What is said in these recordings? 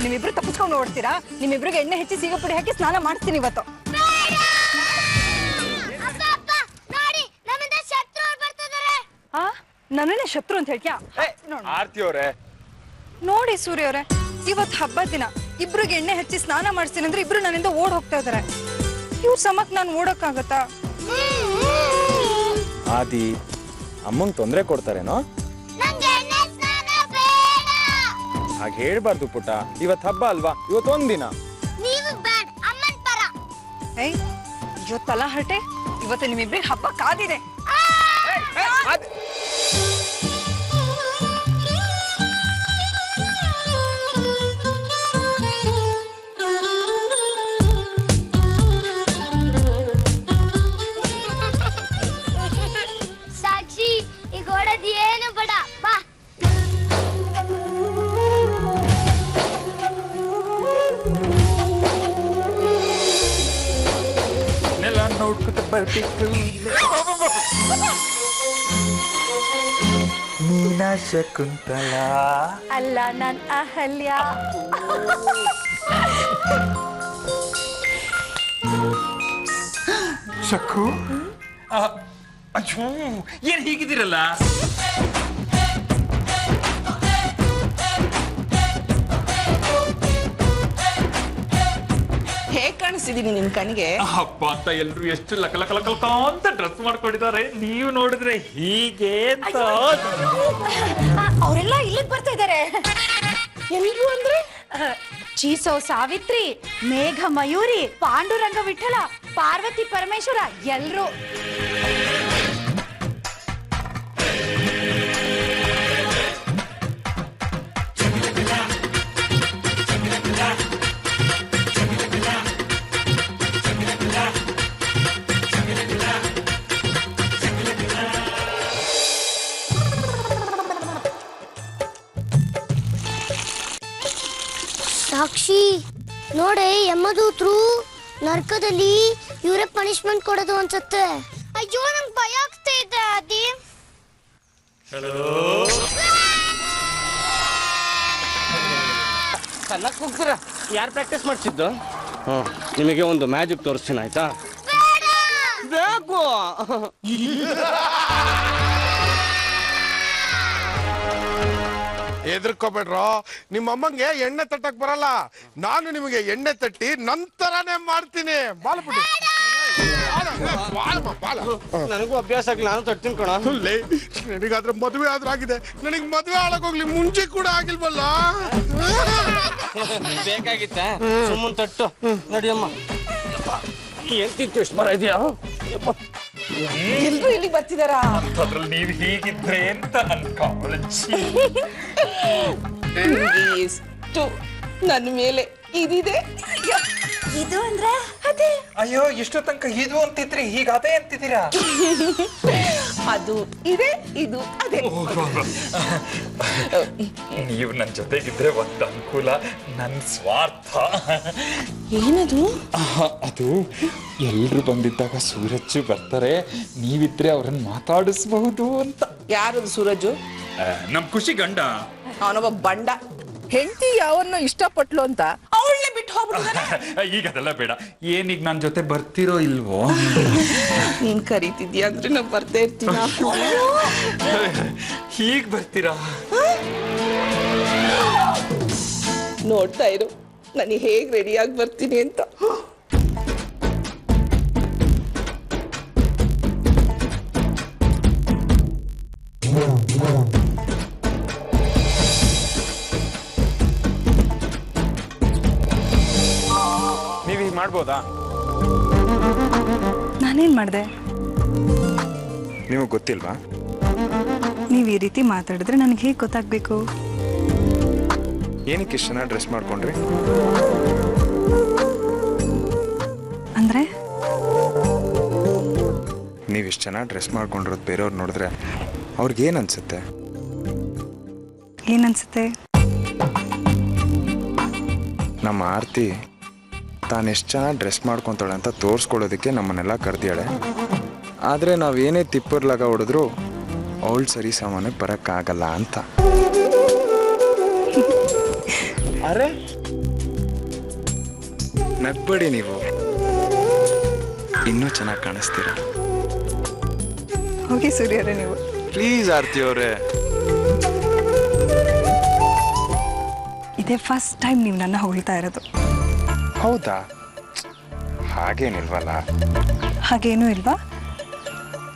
ನಿಮ್ಮಿಬ್ರು ತಪ್ಪಿಸ್ಕೊಂಡು ಓಡ್ತೀರಾ? ನಿಮ್ಮಿಬ್ರಿಗೆ ಎಣ್ಣೆ ಹೆಚ್ಚಿ ಸೀಗಪುಡಿ ಹಾಕಿ ಸ್ನಾನ ಮಾಡಿಸ್ತೀನಿ ಇವತ್ತು. ನನ್ನೇ ಶತ್ರು ಅಂತ ಹೇಳ್ತೀಯಾ? ನೋಡಿ ಸೂರ್ಯ ಅವರೇ, ಇವತ್ತು ಹಬ್ಬದ ದಿನ ಇಬ್ರಿಗೆ ಎಣ್ಣೆ ಹಚ್ಚಿ ಸ್ನಾನ ಮಾಡಿಸ್ತೀನಿ ಅಂದ್ರೆ ಇಬ್ರು ನನ್ನಿಂದ ಓಡ್ ಹೋಗ್ತಾ ಇದಾರೆ. ಇವ್ರ ಸಮಕ್ ನಾನು ಓಡಕ್ಕಾಗತ್ತಾ? ಆದಿ ಅಮ್ಮಂಗ್ ತೊಂದ್ರೆ ಕೊಡ್ತಾರೇನೋ? ಹಾಗೆ ಹೇಳ್ಬಾರ್ದು ಪುಟ್ಟ, ಇವತ್ತು ಹಬ್ಬ ಅಲ್ವಾ, ಇವತ್ತೊಂದಿನ. ಇವತ್ತಲ್ಲ ಹರಟೆ, ಇವತ್ತು ನಿಮ್ಮಿಬ್ರಿಗೆ ಹಬ್ಬ ಕಾದಿದೆ. ಸಾಕ್ಷಿ ಈಗ ಓಡೋದು ಏನು ಬೇಡ, ಬಾ. ನೋಡ್ಕೊತ ಬರ್ಬೇಕು. ನೀನಾ ಶಕುಂತಲ ಅಲ್ಲ, ನನ್ ಅಹಲ್ಯ. ಶಕು, ಅಯ್ಯೋ ಏನ್ ಹೀಗಿದ್ದೀರಲ್ಲ? ಹೇಗ್ ಕಾಣಿಸ್ತಿದೀನಿ ನಿಮ್ ಕಣ್ಣಿಗೆ? ಹಬ್ಬ ಅಂತ ಎಲ್ರು ಎಷ್ಟು ಲಕ ಲಕ ಲಕ ಲಕ ಅಂತ ಡ್ರೆಸ್ ಮಾಡ್ಕೊಂಡಿದ್ದಾರೆ. ನೀವು ನೋಡಿದ್ರೆ ಹೀಗೆ ಅಂತ. ಅವರೆಲ್ಲ ಇಲ್ಲಿಗೆ ಬರ್ತಾ ಇದ್ದಾರೆ. ಎಲ್ರು ಅಂದ್ರೆ ಚೀಸೋ ಸಾವಿತ್ರಿ, ಮೇಘ ಮಯೂರಿ, ಪಾಂಡುರಂಗ ವಿಠಲ, ಪಾರ್ವತಿ ಪರಮೇಶ್ವರ ಎಲ್ರು. ಸಾಕ್ಷಿ ನೋಡೆ, ಯಮದೂತರು ನರಕದಲ್ಲಿ ಇವರೇ ಪನಿಷ್ಮೆಂಟ್ ಕೊಡೋದು ಅನ್ಸುತ್ತೆ. ಅಯ್ಯೋ ನಂಗೆ ಭಯ ಆಗ್ತಾ ಇದೆ ಆದಿ. ಚೆನ್ನಾಗಿ ಕೂಗ್ತೀರಾ? ಯಾರು ಪ್ರಾಕ್ಟೀಸ್ ಮಾಡ್ಸಿದ್ದು? ನಿಮಗೆ ಒಂದು ಮ್ಯಾಜಿಕ್ ತೋರಿಸ್ತೀನಿ, ಆಯ್ತಾ? ಬೇಕು. ಹೆದರ್ಕೋಬೇಡ್ರೋ, ನಿಮ್ಮಮ್ಮಂಗೆ ಎಣ್ಣೆ ತಟ್ಟಕ್ ಬರಲ್ಲ. ನಾನು ನಿಮಗೆ ಎಣ್ಣೆ ತಟ್ಟಿ ನಂತರನೇ ಮಾಡ್ತೀನಿ. ಬಾಲಪುಡಿ ನನಗೂ ಅಭ್ಯಾಸ ಆಗ್ಲಿ, ನಾನು ತಟ್ತೀನಿ ಕಣ. ನನಗಾದ್ರೆ ಮದುವೆ ಆದ್ರೂ ಆಗಿದೆ, ನನಗೆ ಮದುವೆ ಆಳಕೋಗ್ಲಿ ಮುಂಚೆ ಕೂಡ ಆಗಿಲ್ವಲ್ಲ. ಬೇಕಾಗಿತ್ತ? ಸುಮ್ಮನೆ ತಟ್ಟು ನಡಿಯಮ್ಮ. ಎಂತಿತ್ತು ಎಷ್ಟು ಬರ ಇದೆಯಾ? ಎಲ್ರು ಇಲ್ಲಿಗೆ ಬರ್ತಿದಾರ? ಅದ್ರಲ್ಲಿ ನೀವು ಹೀಗಿದ್ರೆ ಅಂತ ಅನ್ಕೊಳ್ಳಿ. ಎಷ್ಟು ನನ್ನ ಮೇಲೆ ಇದಿದೆ. ಇದು ಅಂದ್ರೆ ಅದೇ. ಅಯ್ಯೋ, ಇಷ್ಟು ತನಕ ಇದು ಅಂತಿದ್ರಿ, ಈಗ ಅದೇ ಅಂತಿದ್ದೀರಾ? ಅದು ಇದೆ, ಇದು ಅದೇ. ನೀವು ನನ್ನ ಜೊತೆಗಿದ್ರೆ ಒಂದು ಅನುಕೂಲ, ನನ್ನ ಸ್ವಾರ್ಥ. ಏನದು? ಅದು ಎಲ್ರು ಬಂದಿದ್ದಾಗ ಸೂರಜ್ ಬರ್ತಾರೆ, ನೀವಿದ್ರೆ ಅವ್ರನ್ನ ಮಾತಾಡಿಸಬಹುದು ಅಂತ. ಯಾರದು ಸೂರಜು? ನಮ್ ಖುಷಿ ಗಂಡ. ಅವನೊಬ್ಬ ಬಂಡ. ಹೆಂಡತಿ ಯಾವನ್ನ ಇಷ್ಟಪಟ್ಲು ಅಂತ ಅವಳನ್ನೇ ಬಿಟ್ಟು ಹೋಗ್ಬಿಟ್ಟಿದ್ದಾನೆ. ಈಗ ಅದೆಲ್ಲ ಬೇಡ. ಏನೀಗ ನನ್ನ ಜೊತೆ ಬರ್ತಿರೋ ಇಲ್ವೋ? ನೀನ್ ಕರೀತಿದ್ಯಾ ಅಂದ್ರೆ ನಾ ಬರ್ತಾ ಇರ್ತೀನ. ಹೀಗ್ ಬರ್ತೀರಾ? ನೋಡ್ತಾ ಇರು ನಾನು ಹೇಗ್ ರೆಡಿಯಾಗಿ ಬರ್ತೀನಿ ಅಂತ. ನೀವ್ ಹೀಗೆ ಮಾಡ್ಬೋದಾ? ನಾನೇನ್ ಮಾಡ್ದೆ? ನಿಮಗೆ ಗೊತ್ತಿಲ್ವಾ? ನೀವ್ ಈ ರೀತಿ ಮಾತಾಡಿದ್ರೆ ನನಗೆ ಹೇಗೆ ಗೊತ್ತಾಗ್ಬೇಕು? ಏನಕ್ಕೆ ಇಷ್ಟು ಚೆನ್ನಾಗಿ ಡ್ರೆಸ್ ಮಾಡ್ಕೊಂಡ್ರಿ? ಅಂದ್ರೆ ನೀವು ಇಷ್ಟು ಚೆನ್ನಾಗಿ ಡ್ರೆಸ್ ಮಾಡ್ಕೊಂಡಿರೋದು ಬೇರೆಯವ್ರು ನೋಡಿದ್ರೆ ಅವ್ರಿಗೇನು ಅನ್ಸುತ್ತೆ? ಏನನ್ಸುತ್ತೆ? ನಮ್ಮ ಆರ್ತಿ ತಾನು ಎಷ್ಟು ಚೆನ್ನಾಗಿ ಡ್ರೆಸ್ ಮಾಡ್ಕೊತಾಳೆ ಅಂತ ತೋರಿಸ್ಕೊಳ್ಳೋದಕ್ಕೆ ನಮ್ಮನ್ನೆಲ್ಲ ಕರೆದಿಯಾಳೆ. ಆದರೆ ನಾವೇನೇ ತಿಪ್ಪರ್ಲಾಗ ಹೊಡೆದ್ರು ಅವಳು ಸರಿ ಸಾಮಾನ್ಯ ಬರೋಕ್ಕಾಗಲ್ಲ ಅಂತ. ಅರೆ ನಗ್ಬೇಡಿ, ನೀವು ಇನ್ನೂ ಚೆನ್ನಾಗಿ ಕಾಣಿಸ್ತೀರ. ಹೋಗಿ ಸೂರ್ಯರೇ ನೀವು. ಪ್ಲೀಸ್ ಆರ್ತಿ ಅವರೇ. ಇದೇ ಫಸ್ಟ್ ಟೈಮ್ ನೀವು ನನ್ನ ಹೊಗಳ್ತಾ ಇರೋದು. ಹೌದಾ? ಹಾಗೇನಿಲ್ವಲ್ಲ. ಹಾಗೇನೂ ಇಲ್ವಾ?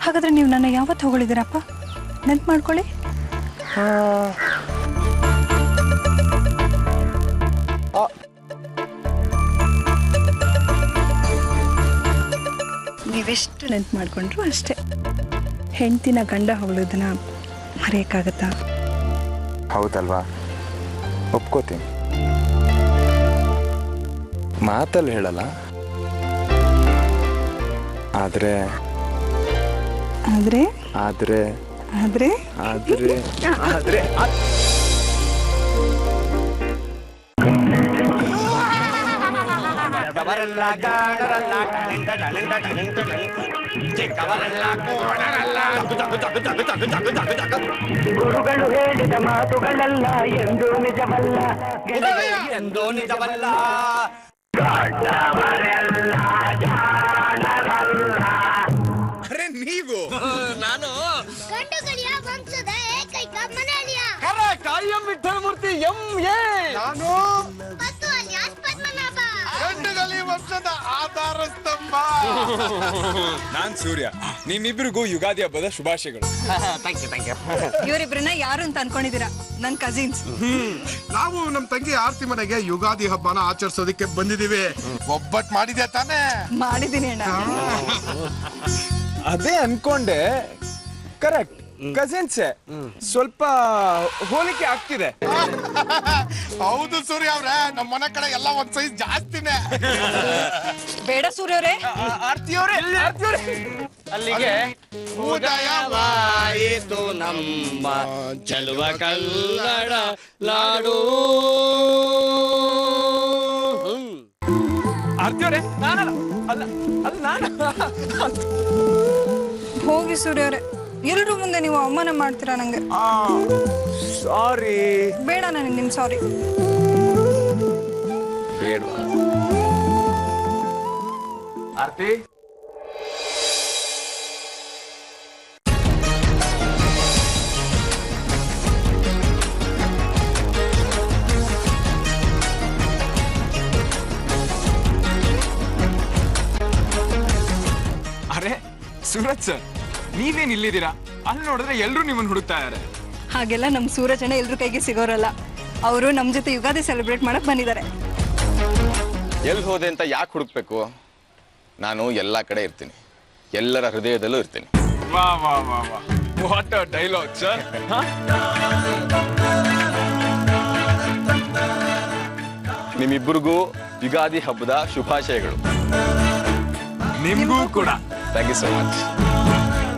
ಹಾಗಾದ್ರೆ ನೀವು ನನ್ನ ಯಾವತ್ತು ಹೊಗಳಿದ್ದೀರಪ್ಪ? ನೆನ್ಪು ಮಾಡ್ಕೊಳ್ಳಿ. ನೀವೆಷ್ಟು ನೆನ್ಪು ಮಾಡ್ಕೊಂಡ್ರು ಅಷ್ಟೇ. ಹೆಂಡ್ತಿನ ಗಂಡ ಹೊಗಳೋದನ್ನ ಮರೆಯಕ್ಕಾಗತ್ತಾ? ಹೌದಲ್ವಾ? ಒಪ್ಕೋತೀನಿ. ಮಾತಲ್ಲಿ ಹೇಳಲ್ಲ, ಆದ್ರೆ ಆದ್ರೆ ಆದ್ರೆ ಆದ್ರೆ ಆದ್ರೆ ಆದ್ರೆ ಗುರುಗಳು ಹೇಳಿದ ಮಾತುಗಳಲ್ಲ ಎಂದು ನಿಜವಲ್ಲ, ಎಂದು ನಿಜವಲ್ಲ. ಅರೆ ನೀವು ನಾನು ಗಂಡುಗಳಿಯ ವಂಶದ ಏಕೈಕ ಮನೆಯಲ್ಲಿಯ ಕಾಯಂ ವಿಠಲ ಮೂರ್ತಿ ಎಂ.ಎ. ನಾನು ಮತ್ತು ಅಲಿಯಾಸ್ ಪದ್ಮನಾಭ. ಗಂಡುಗಲಿ ವಂಶದ ಆಧಾರ ಸ್ತಂಭ. ನಾನ್ ಸೂರ್ಯ. ನಿಮ್ಮಿಬ್ರಿಗೂ ಯುಗಾದಿ ಹಬ್ಬದ ಶುಭಾಶಯಗಳು. ಇವರಿಬ್ರನ್ನ ಯಾರು ಅಂತ ಅನ್ಕೊಂಡಿದ್ದೀರಾ? ನನ್ ಕಸಿನ್ಸ್. ನಾವು ನಮ್ ತಂಗಿ ಆರ್ತಿ ಮನೆಗೆ ಯುಗಾದಿ ಹಬ್ಬನ ಆಚರಿಸೋದಕ್ಕೆ ಬಂದಿದೀವಿ. ಒಬ್ಬಟ್ ಮಾಡಿದೆ ತಾನೇ? ಮಾಡಿದ್ದೀನಿ ಅಣ್ಣ. ಅದೇ ಅನ್ಕೊಂಡೆ. ಕರೆಕ್ಟ್, ಕಸಿನ್ಸೇ. ಸ್ವಲ್ಪ ಹೋಲಿಕೆ ಆಗ್ತಿದೆ. ಹೌದು ಸೂರ್ಯ ಅವ್ರೆ, ನಮ್ಮ ಮನೆ ಕಡೆ ಎಲ್ಲ ಒಂದ್ ಸೈಜ್ ಜಾಸ್ತಿನೇ. ಬೇಡ ಸೂರ್ಯವ್ರೆ. ಅಲ್ಲಿಗೆ ಉದಯವಾಯಿತು ನಮ್ಮ ಚೆಲುವ ಕನ್ನಡ ನಾಡು. ಆರ್ತಿಯವರೇ, ನಾನಲ್ಲ, ಅಲ್ಲ ಅಲ್ಲ ನಾನು. ಹೋಗಿ ಸೂರ್ಯವ್ರೆ, ಎಲ್ರು ಮುಂದೆ ನೀವು ಅವಮಾನ ಮಾಡ್ತೀರಾ ನಂಗೆ. ಸಾರಿ. ಬೇಡ ನನಗೆ ನಿಮ್ ಸಾರಿ. ಬೇಡವಾ? ಆರ್ತಿ, ಅರೆ ಸೂರಜ್ ಸರ್, ನೀವೇನ್ ಇಲ್ಲಿದ್ದೀರಾ? ಅಲ್ಲಿ ನೋಡಿದ್ರೆ ಎಲ್ರು ನಿಮ್ಮನ್ನ ಹುಡುಕ್ತಾ ಇದಾರೆ. ಹಾಗೆಲ್ಲ ನಮ್ ಸೂರಜಣ್ಣ ಎಲ್ರ ಕೈಗೆ ಸಿಗೋರಲ್ಲ. ಅವರು ನಮ್ ಜೊತೆ ಯುಗಾದಿ ಸೆಲೆಬ್ರೇಟ್ ಮಾಡಕ್ ಬಂದಿದ್ದಾರೆ. ಎಲ್ಲಿ ಹೋದೆ ಅಂತ ಯಾಕೆ ಹುಡುಕ್ಬೇಕು? ನಾನು ಎಲ್ಲ ಕಡೆ ಇರ್ತೀನಿ, ಎಲ್ಲರ ಹೃದಯದಲ್ಲೂ ಇರ್ತೀನಿ. ವಾ ವಾ ವಾ ವಾ, ವಾಟ್ ಅ ಡೈಲಾಗ್ ಸರ್. ನಿಮ್ಮಿಬ್ಬರಿಗೂ ಯುಗಾದಿ ಹಬ್ಬದ ಶುಭಾಶಯಗಳು. ನಿಮ್ಗೂ ಕೂಡ. Thank you so much.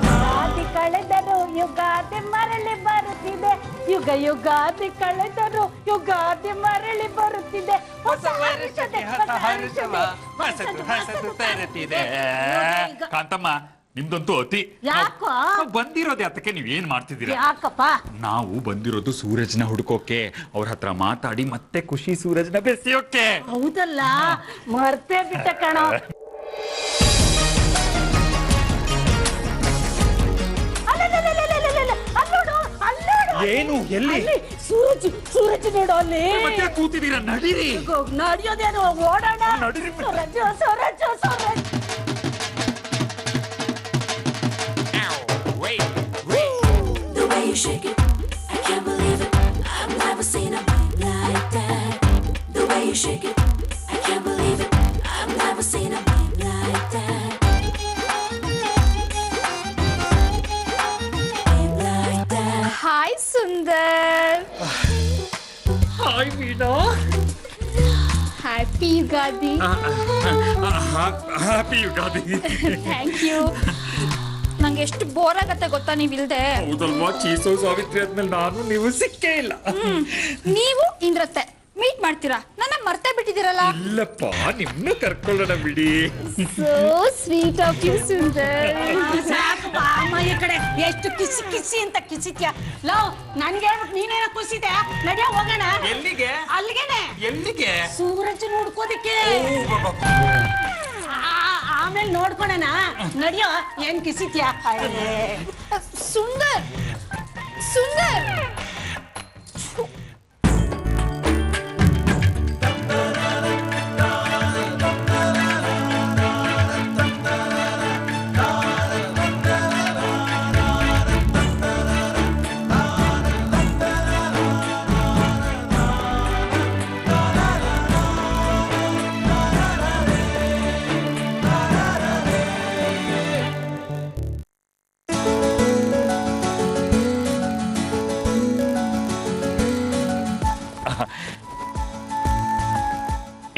Ugadi ಕಳೆದರು ಯುಗಾದಿ ಮರಳಿ ಬರುತ್ತಿದೆ, ಯುಗ ಯುಗಾದಿ ಕಳೆದರು ಯುಗಾದಿ ಮರಳಿ ಬರುತ್ತಿದೆ. ಹೊಸ ಹರ್ಷತೆ, ಹೊಸ ಹರ್ಷತೆ, ಕಾಂತಮ್ಮ, ನಿಮ್ದಂತೂ ಅತಿ. ಯಾಕೋ? ನಾವ್ ಬಂದಿರೋದು ಯಾತಕ್ಕೆ, ನೀವ್ ಏನ್ ಮಾಡ್ತಿದ್ದೀರಾ? ಯಾಕಪ್ಪ? ನಾವು ಬಂದಿರೋದು ಸೂರಜ್ನ ಹುಡುಕೋಕೆ, ಅವ್ರ ಹತ್ರ ಮಾತಾಡಿ ಮತ್ತೆ ಖುಷಿ ಸೂರಜ್ನ ಬೆಸೆಯೋಕೆ. ಹೌದಲ್ಲ, ಮರ್ತೇ ಬಿಟ್ಟ ಕಣೋ. ಏನು? ಎಲ್ಲಿ? ಸೂರಜ್ ನೋಡು ಅಲ್ಲಿ. ಮತ್ತೆ ಕೂತಿದ್ದೀರಾ? ನಡೀರಿ. ನಡೆಯೋದೇನು, ಓಡೋಣ. ನಡೀರಿ. Suraj. The way you shake it, I can't believe it. I've never seen a vibe like that. The way you shake it, I can't believe it. I've never seen a vibe like that. Vibe like that. Hi Sundar. Hi Meena. Happy Ugadi. Happy Ugadi. Thank you. ನಂಗೆ ಎಷ್ಟು bore ಆಗತ್ತೆ ಗೊತ್ತಾ ನೀವಿಲ್ದೆ. ಹೌದಲ್ವಾ, ಚೀಸೋ ಸಾವಿತ್ರಿ ಆದ್ಮೇಲೆ ನಾನು ನೀವು ಸಿಕ್ಕೇ ಇಲ್ಲ. ನೀವು ಇಂದ್ರತ್ತೆ ಮೀಟ್ ಮಾಡ್ತೀರಾ, ನನ್ನ ಮರ್ತೇ ಬಿಟ್ಟಿದ್ದೀರಲ್ಲ. ಇಲ್ಲಪ್ಪ, ನಿಮ್ಮನ್ನು ಕರ್ಕೊಳ್ಳೋಣ ಬಿಡಿ. So sweet of you Sundar. ಸಾಕು ಬಾ ಅಮ್ಮ ಈ ಕಡೆ. ಎಷ್ಟು ಕಿಸಿ ಅಂತ ಕಿಸಿತ್ಯಾ. ಲವ್, ನನ್ಗೆ ನೀನೇನ ಖುಷಿದೆ. ನಡಿಯ ಹೋಗೋಣ. ಎಲ್ಲಿಗೆ? ಅಲ್ಲಿಗೆನೆ. ಎಲ್ಲಿಗೆ? ಸೂರಜ್ ನೋಡ್ಕೋದಿಕ್ಕೆ. ಆಮೇಲೆ ನೋಡ್ಕೊಳಣ. ನಡಿಯೋ, ಏನ್ ಕಿಸಿತ್ಯಾ. ಸುಂದರ್.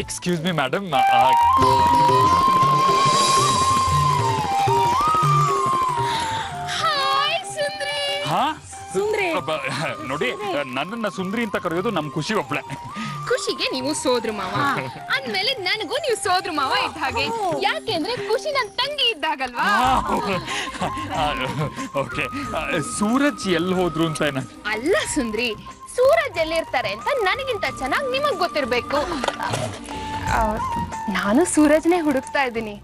Excuse me madam. ನೋಡಿ, ನನ್ನನ್ನ ಸುಂದ್ರಿ ಅಂತ ಕರೆಯೋದು ನಮ್ ಖುಷಿ ಒಬ್ಳೆ. ಖುಷಿಗೆ ನೀವು ಸೋದ್ರು ಮಾವ ಅಂದ್ಮೇಲೆ ನನಗೂ ನೀವು ಸೋದ್ರು ಮಾವ ಇದ್ದ ಹಾಗೆ. ಯಾಕೆಂದ್ರೆ ಖುಷಿ ನನ್ ತಂಗಿ ಇದ್ದಾಗಲ್ವಾ. ಓಕೆ, ಸೂರಜ್ ಎಲ್ಲಿ ಹೋದ್ರು ಅಂತ ಅಲ್ಲ ಸುಂದ್ರಿ, ಸೂರಜ್ ಎಲ್ಲಿರ್ತಾರೆ ಅಂತ ನನಗಿಂತ ಚೆನ್ನಾಗಿ ನಿಮಗ್ ಗೊತ್ತಿರ್ಬೇಕು. ನಾನು ಸೂರಜ್ನೇ ಹುಡುಕ್ತಾ ಇದ್ದೀನಿ.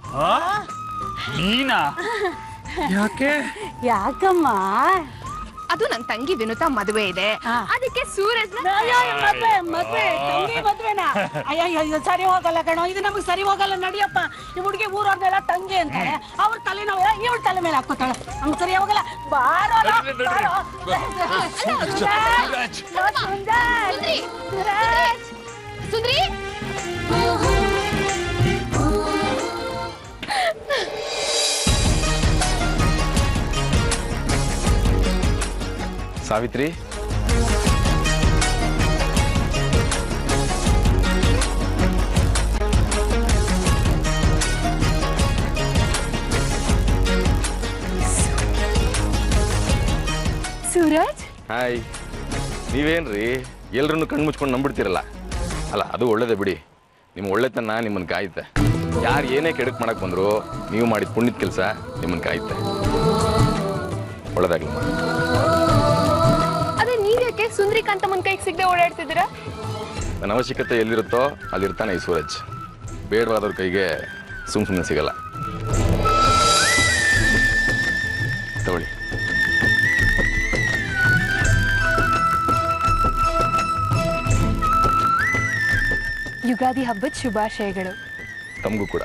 ನೀನಾ? ಯಾಕೆ? ಯಾಕಮ್ಮ? ಅದು ನನ್ ತಂಗಿ ವಿನುತಾ ಮದುವೆ ಇದೆ, ಅದಕ್ಕೆ ಸೂರಜ್ ಮದ್ವೆನಾ? ಅಯ್ಯೋ ಸರಿ ಹೋಗಲ್ಲ ಕಣೋ, ಇದು ನಮಗ್ ಸರಿ ಹೋಗಲ್ಲ. ನಡಿಯಪ್ಪ, ಈ ಹುಡುಗಿ ಊರವ್ರನ್ನೆಲ್ಲ ತಂಗಿ ಅಂತಾರೆ. ಅವ್ರ ತಲೆ ನಾವು ಇವಳ ತಲೆ ಮೇಲೆ ಹಾಕೋತಾಳೆ. ಹಂಗ್ ಸರಿ ಹೋಗಲ್ಲ. ಬಾರೋ ಸುಂದ್ರಿ. ಸಾವಿತ್ರಿ, ಸೂರಜ್. ಹಾಯ್. ನೀವೇನ್ರಿ ಎಲ್ರನ್ನು ಕಣ್ಣು ಮುಚ್ಕೊಂಡು ನಂಬಿಡ್ತೀರಲ್ಲ. ಅಲ್ಲ, ಅದು ಒಳ್ಳೇದೇ ಬಿಡಿ. ನಿಮ್ಮ ಒಳ್ಳೆತನ ನಿಮ್ಮನ್ನು ಕಾಯುತ್ತೆ. ಯಾರು ಏನೇ ಕೆಡಕ್ ಮಾಡಕ್ ಬಂದ್ರು ನೀವು ಮಾಡಿದ ಪುಣ್ಯದ ಕೆಲಸ ನಿಮ್ಮನ್ನು ಕಾಯುತ್ತೆ. ಒಳ್ಳೇದಾಗ್ಲಮ್ಮ. ಅದೇ ನೀವ್ಯಾಕೆ ಸುಂದ್ರಿಕಾಂತ ಮುನ್ ಕೈಗೆ ಸಿಗದೆ ಓಡಾಡ್ತಿದ್ದೀರಾ? ನನ್ನ ಅವಶ್ಯಕತೆ ಎಲ್ಲಿರುತ್ತೋ ಅಲ್ಲಿರ್ತಾನೆ ಈ ಸೂರಜ್. ಬೇಡವಾದವ್ರ ಕೈಗೆ ಸುಮ್ಮನೆ ಸಿಗಲ್ಲ. ತಗೊಳ್ಳಿ. ಯುಗಾದಿ ಹಬ್ಬದ ಶುಭಾಶಯಗಳು. ತಮಗೂ ಕೂಡ.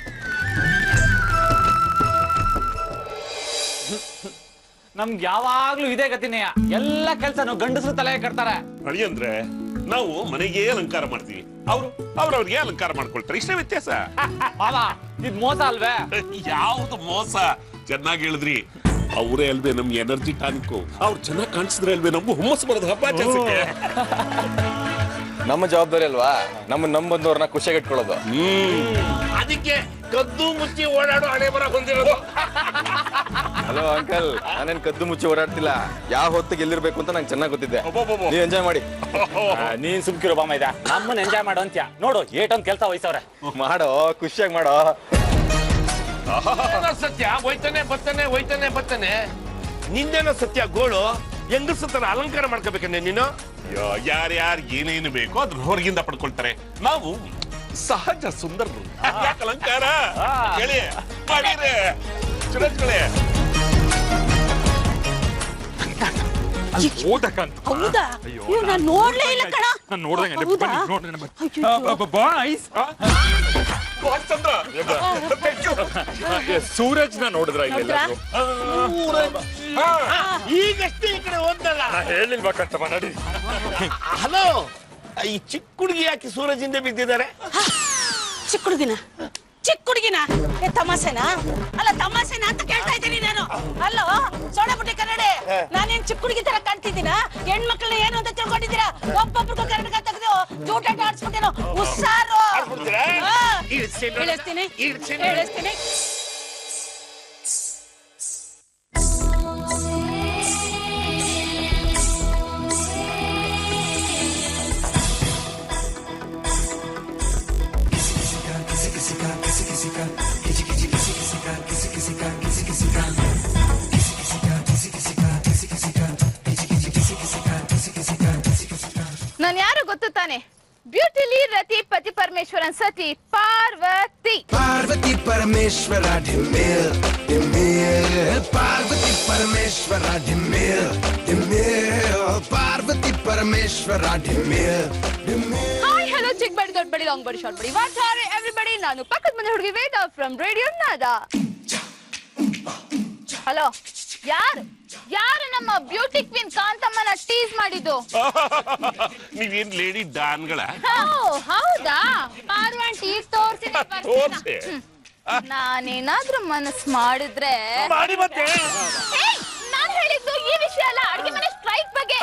ನಮ್ಗೆ ಯಾವಾಗ್ಲೂ ಇದೇ ಗತಿನೇಯ. ಎಲ್ಲ ಕೆಲ್ಸನು ಗಂಡಸರು ತಲೆ ಕಟ್ತಾರೆ. ಅಳಿ ಅಂದ್ರೆ ನಾವು ಮನೆಗೆ ಅಲಂಕಾರ ಮಾಡ್ತೀವಿ, ಅವ್ರವ್ರಿಗೆ ಅಲಂಕಾರ ಮಾಡ್ಕೊಳ್ತಾರೆ. ಇಷ್ಟೇ ವ್ಯತ್ಯಾಸ. ಇದ್ ಮೋಸ ಅಲ್ವೇ? ಯಾವ್ದು ಮೋಸ? ಚೆನ್ನಾಗಿ ಹೇಳಿದ್ರಿ. ಅವರೇ ಅಲ್ವೇ ನಮ್ಗೆ ಎನರ್ಜಿ ಟಾನಿಕ್. ಅವ್ರು ಚೆನ್ನಾಗಿ ಕಾಣಿಸಿದ್ರೆ ಅಲ್ವೇ ನಮ್ಗೂ ಹುಮ್ಮಸ್ ಬರೋದು ಹಬ್ಬ ಆಚರಿಸಕ್ಕೆ. ನಮ್ಮ ಜವಾಬ್ದಾರಿ ಅಲ್ವಾ ನಮ್ಮನ್ನ ಬಂದವ್ರನ್ನ ಖುಷಿಯಾಗಿ ಇಟ್ಕೊಳ್ಳೋದು. ಅದಕ್ಕೆ ಕದ್ದು ಮುಚ್ಚಿ ಓಡಾಡೋ ಹಣೆ ಬರ ಹೊಂದಿರೋದು. ಹಲೋ ಅಂಕಲ್, ನಾನೇನ್ ಕದ್ದು ಮುಚ್ಚಿ ಓಡಾಡ್ತಿಲ್ಲ. ಯಾವ ಹೊತ್ತಿಗೆ ಎಲ್ಲಿರ್ಬೇಕು ಅಂತ ನಂಗೆ ಚೆನ್ನಾಗಿ ಗೊತ್ತಿದೆ. ನೀವು ಎಂಜಾಯ್ ಮಾಡಿ. ನೀನ್ ಸುಮ್ಕಿರೋ ಬಾಮ ಇದ. ನಮ್ಮನ್ನ ಎಂಜಾಯ್ ಮಾಡೋ ಅಂತ್ಯ. ನೋಡು ಏಟೊಂದ್ ಕೆಲ್ಸ ವಹಿಸವ್ರೆ. ಮಾಡೋ, ಖುಷಿಯಾಗಿ ಮಾಡೋ. ಸತ್ಯ ಹೋಯ್ತಾನೆ ಬರ್ತಾನೆ ನಿಂದೇನೋ ಸತ್ಯ ಗೋಳು ಹೆಂಗಸ ತರ ಅಲಂಕಾರ ಮಾಡ್ಕೋಬೇಕಂದ್ರೆ ನೀನು ಯಾರ್ಯಾರು ಏನೇನು ಬೇಕೋ ಅದ್ರ ಹೊರಗಿಂದ ಪಡ್ಕೊಳ್ತಾರೆ. ನಾವು ಸಹಜ ಸುಂದರರು. ಯಾಕೆ ಅಲಂಕಾರ ಹೇಳಿ ಮಾಡಿದ್ರೆ ಚುರಚ್ಗಳೇ. ಹೌದಾ? ನಾನು ನೋಡ್ಲೇ ಇಲ್ಲ ಕಣ. ಸೂರಜ್ನ ನೋಡಿದ್ರ ಈಗಷ್ಟೇ ಈ ಕಡೆ ಹೋದ್ನಲ್ಲ. ಹೇಳಿಲ್ವಾ ಕಷ್ಟಮ್ಮ ನಡಿ. ಹಲೋ, ಈ ಚಿಕ್ಕ ಹುಡುಗಿ ಯಾಕೆ ಸೂರಜ್ ಹಿಂದೆ ಬಿದ್ದಿದ್ದಾರೆ? ಚಿಕ್ಕ ಹುಡುಗಿನ ತಮಾಸೆನಾ? ಅಲ್ಲ ತಮಾಸೆನಾ ಅಂತ ಕೇಳ್ತಾ ಇದ್ದೀನಿ ನಾನು. ಅಲ್ಲೋ ಸೋಡಪುಟ್ಟಿ ಕನ್ನಡಿ, ನಾನೇನ್ ಚಿಕ್ಕ ಹುಡುಗಿ ತರ ಕಾಣ್ತಿದ್ದೀನ? ಹೆಣ್ಮಕ್ಳನ್ನ ಏನು ಅಂತ ತಿಳ್ಕೊಂಡಿದ್ದೀರಾ? ಒಬ್ಬೊಬ್ರಿಗೂ ಕನ್ನಡಕ ತೆಗೆದು ಜೂಟಾಟ ಆಡ್ಸ್ಬಿಟ್ಟೇನೋ. ಹುಷಾರು. ಹೇಳಿಸ್ತೀನಿ. ನಾನು ಯಾರು ಗೊತ್ತು ತಾನೆ? ಬ್ಯೂಟಿಲಿ ರತಿ ಪತಿ ಪರಮೇಶ್ವರನ್ ಸತಿ ಪಾರ್ವತಿ. ಪಾರ್ವತಿ ಪರಮೇಶ್ವರ ಡಿಮೇಲ್ ಡಿಮೇಲ್ ಪಾರ್ವತಿ ಪರಮೇಶ್ವರ ಡಿಮೇಲ್ ಡಿಮೇಲ್ ಪಾರ್ವತಿ ಪರಮೇಶ್ವರ ಡಿಮೇಲ್ ಡಿಮೇಲ್. ಹಾಯ್ ಹಲೋ ಚಿಕ್ ಬಡಿ ದೊಡ್ಡ ಬಡಿ ಲಾಂಗ್ ಬಡಿ ಶಾರ್ಟ್ ಬಡಿ ವಾಟ್ ಆರ್ ಎವ್ರಿಬಡಿ. ನಾನು ಪಕ್ಕದ ಮನೆ ಹುಡುಗಿ ವೇದ ಫ್ರಮ್ ರೇಡಿಯೋ ನಾದಾ. ಹಲೋ, ಯಾರು ನಮ್ಮ ಬ್ಯೂಟಿ ಕ್ವೀನ್ ಕಾಂತಮ್ಮನ ಟೀಸ್ ಮಾಡಿದ್ದು? ನೀವೇನ್ ಲೇಡಿ ಡಾನ್ಗಳ? ಹೌದಾ? ಪಾರ್ವಂಟಿ ತೋರ್ಸಿ. ನಾನೇನಾದ್ರೂ ಮನಸ್ ಮಾಡಿದ್ರೆ ಮಾಡಿ ಮತ್ತೆ. ನಾನ್ ಹೇಳಿದ್ದು ಈ ವಿಷಯ ಅಲ್ಲ, ಅಡಿಗೆ ಮನೆ ಸ್ಟ್ರೈಕ್ ಬಗ್ಗೆ.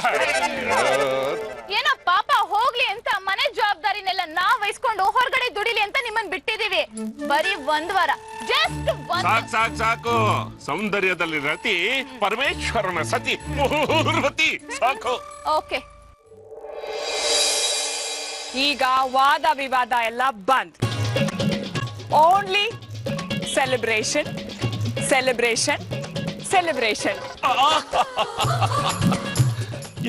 ಏನೋ ಪಾಪ ಹೋಗ್ಲಿ ಅಂತ ಮನೆ ಜವಾಬ್ದಾರಿನೆಲ್ಲ ನಾವ್ ವಹಿಸ್ಕೊಂಡು ಹೊರಗಡೆ ದುಡಿಲಿ ಅಂತ ನಿಮ್ಮನ್ ಬಿಟ್ಟಿದೀವಿ. ಬರೀ 1 ವಾರ, ಜಸ್ಟ್ ಸಾಕು. ಸೌಂದರ್ಯದಲ್ಲಿ ರತಿ, ಪರಮೇಶ್ವರನ ಸತಿ ಪಾರ್ವತಿ. ಸಾಕು. ಓಕೆ, ಈಗ ವಾದ ವಿವಾದ ಎಲ್ಲ ಬಂದ್. Only celebration.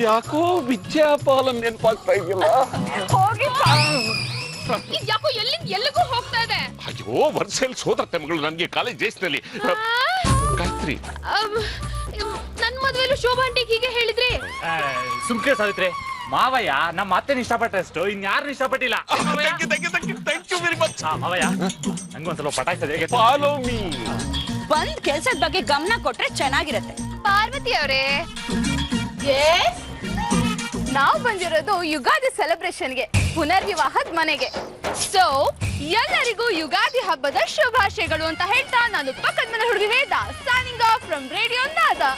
ಯಾಕೋ ವಿದ್ಯಾಪಾಲನ್ ನೆನಪಾಗ್ತಾ ಇದೆಯಲ್ಲ. ಯಾಕೋ ಎಲ್ಲಿಗೂ ಹೋಗ್ತಾ ಇದೆ. ಅಯ್ಯೋ, ವರ್ಷಲ್ ಸೋದರ ತಮ್ಮಗಳು ನನಗೆ ಕಾಲೇಜ್ ಡೇಸ್ನಲ್ಲಿ. ಗಾಯತ್ರಿ, ನನ್ ಮದ್ವೆಲು ಶೋಭಾ ಆಂಟಿ ಹೀಗೆ ಹೇಳಿದ್ರಿ? ಸುಮ್ಕೆ ಸಾವಿತ್ರಿ, ಮಾವಯ್ಯ ನಮ್ಮ ಅತ್ತೆನ ಇಷ್ಟಪಟ್ಟಷ್ಟು ಇನ್ಯಾರನ್ನ ಇಷ್ಟಪಟ್ಟಿಲ್ಲ. Thank you very much. ಮಾವಯ್ಯ, ನಂಗೊಂದ್ಸಲ ಪಟಾಯಿಸೋದೇ. Follow me. ಬಂದ್ ಕೆಲ್ಸದ ಬಗ್ಗೆ ಗಮನ ಕೊಟ್ರೆ ಚೆನ್ನಾಗಿರತ್ತೆ. ಪಾರ್ವತಿ ಅವರೇ, ನಾವು ಬಂದಿರೋದು ಯುಗಾದಿ ಸೆಲೆಬ್ರೇಷನ್ಗೆ, ಪುನರ್ವಿವಾಹದ ಮನೆಗೆ. ಸೊ ಎಲ್ಲರಿಗೂ ಯುಗಾದಿ ಹಬ್ಬದ ಶುಭಾಶಯಗಳು ಅಂತ ಹೇಳ್ತಾ ನಾನು ಪಕ್ಕದ ಮನೆ ಹುಡುಗಿ Veda signing off from radio Nada.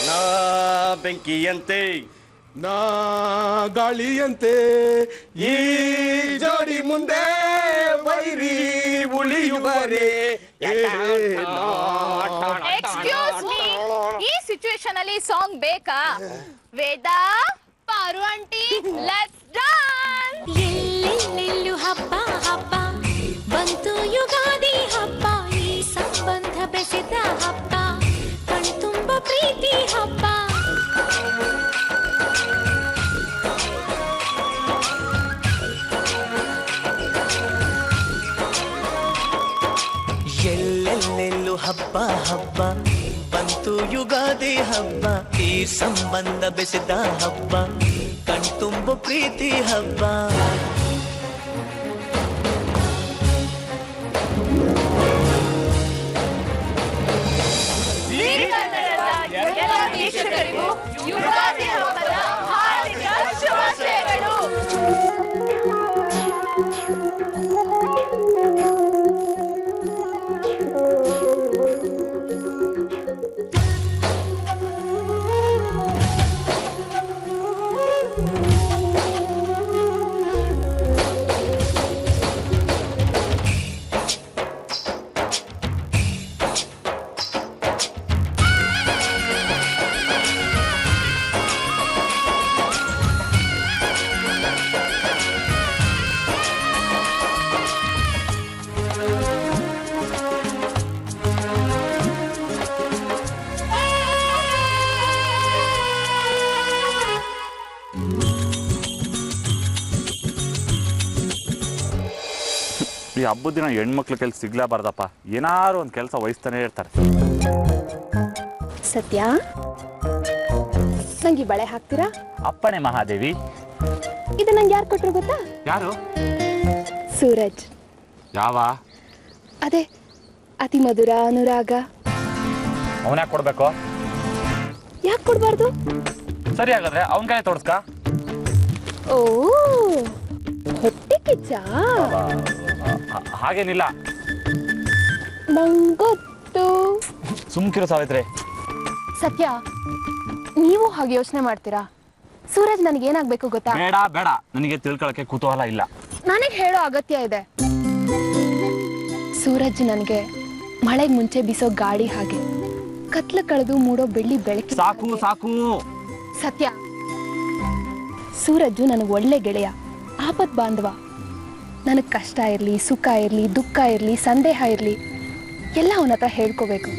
ನಾ ಬೆಂಕಿಯಂತೆ, ನಾ ಗಾಳಿಯಂತೆ, ಈ ಜೋಡಿ ಮುಂದೆ ವೈರಿ ಉಳಿಯುವರೆ. ಎಕ್ಸ್ಕ್ಯೂಸ್ ಮೀ, ಈ ಸಿಚುವೇಶನ್ ಅಲ್ಲಿ ಸಾಂಗ್ ಬೇಕಾ? ವೇದ, ಪಾರು ಆಂಟಿ, ಲೆಟ್ಸ್ ಡಾನ್ಸ್. ಎಲ್ಲೆಲ್ಲೆಲ್ಲೂ ಹಬ್ಬ ಹಬ್ಬ ಬಂತು ಯುಗಾದಿ ಹಬ್ಬ, ಈ ಸಂಬಂಧ ಬೆಸೆದ ಹಬ್ಬ, ಕಣ್ತುಂಬ ಪ್ರೀತಿ ಹಬ್ಬ. ಎಲ್ಲೆಲ್ಲೆಲ್ಲೂ ಹಬ್ಬ ಹಬ್ಬ ಬಂತು ಯುಗಾದಿ ಹಬ್ಬ, ಈ ಸಂಬಂಧ ಬೆಸೆದ ಹಬ್ಬ, ಕಣ್ತುಂಬ ಪ್ರೀತಿ ಹಬ್ಬ. ವೀಕ್ಷಕರಿಗೂ ಯುಗಾದಿ ಹಬ್ಬದ ಹಾರ್ದಿಕ ಶುಭಾಶಯಗಳು. ಈ ಹಬ್ಬದ ದಿನ ಹೆಣ್ಮಕ್ಳ ಕೆಲಸ ಸಿಗ್ಲೇಬಾರ್ದಪ್ಪ. ಏನಾರು ಒಂದು ಕೆಲಸ ವಹಿಸ್ತಾನೆ ಇರ್ತಾರೆ. ಸತ್ಯ, ನಂಗೆ ಈ ಬಳೆ ಹಾಕ್ತೀರಾ? ಅಪ್ಪಣೆ ಮಹಾದೇವಿ. ಇದು ನಂಗೆ ಯಾರು ಕೊಟ್ರು ಗೊತ್ತಾ? ಯಾರು? ಸೂರಜ್. ಯಾವ? ಅದೇ ಅತಿ ಮಧುರ ಅನುರಾಗ. ಅವನ್ಯಾಕೆ ಕೊಡ್ಬೇಕು? ಯಾಕೆ ಕೊಡ್ಬಾರ್ದು? ಸರಿ, ಹಾಗಾದ್ರೆ ಅವನ ಕೈ ತೋರ್ಸ್ಕ. ಓ, ಹೊಟ್ಟೆ ಕಿಚ್ಚ? ಹಾಗೇನಿಲ್ಲ. ನಂಗೊತ್ತು. ಸುಮ್ಕಿರು ಸಾವಿತ್ರಿ. ಸತ್ಯ, ನೀವು ಹಾಗೆ ಯೋಚನೆ ಮಾಡ್ತೀರಾ? ಸೂರಜ್ ನನಗೇನಾಗ್ಬೇಕು ಗೊತ್ತಾ? ಬೇಡ ಬೇಡ, ನನಗೆ ತಿಳ್ಕೊಳಕ್ಕೆ ಕುತೂಹಲ ಇಲ್ಲ. ನನಗೆ ಹೇಳೋ ಅಗತ್ಯ ಇದೆ. ಸೂರಜ್ ನನಗೆ ಮಳೆಗೆ ಮುಂಚೆ ಬೀಸೋ ಗಾಳಿ ಹಾಗೆ, ಕತ್ಲ ಕಳೆದು ಮೂಡೋ ಬೆಳ್ಳಿ ಬೆಳಕು. ಸಾಕು ಸಾಕು. ಸತ್ಯ, ಸೂರಜ್ಜು ನನಗೆ ಒಳ್ಳೆ ಗೆಳೆಯ, ಆಪತ್ ಬಾಂಧವ. ನನಗೆ ಕಷ್ಟ ಇರಲಿ, ಸುಖ ಇರಲಿ, ದುಃಖ ಇರಲಿ, ಸಂದೇಹ ಇರಲಿ, ಎಲ್ಲ ಅವನ ಹತ್ರ ಹೇಳ್ಕೋಬೇಕು.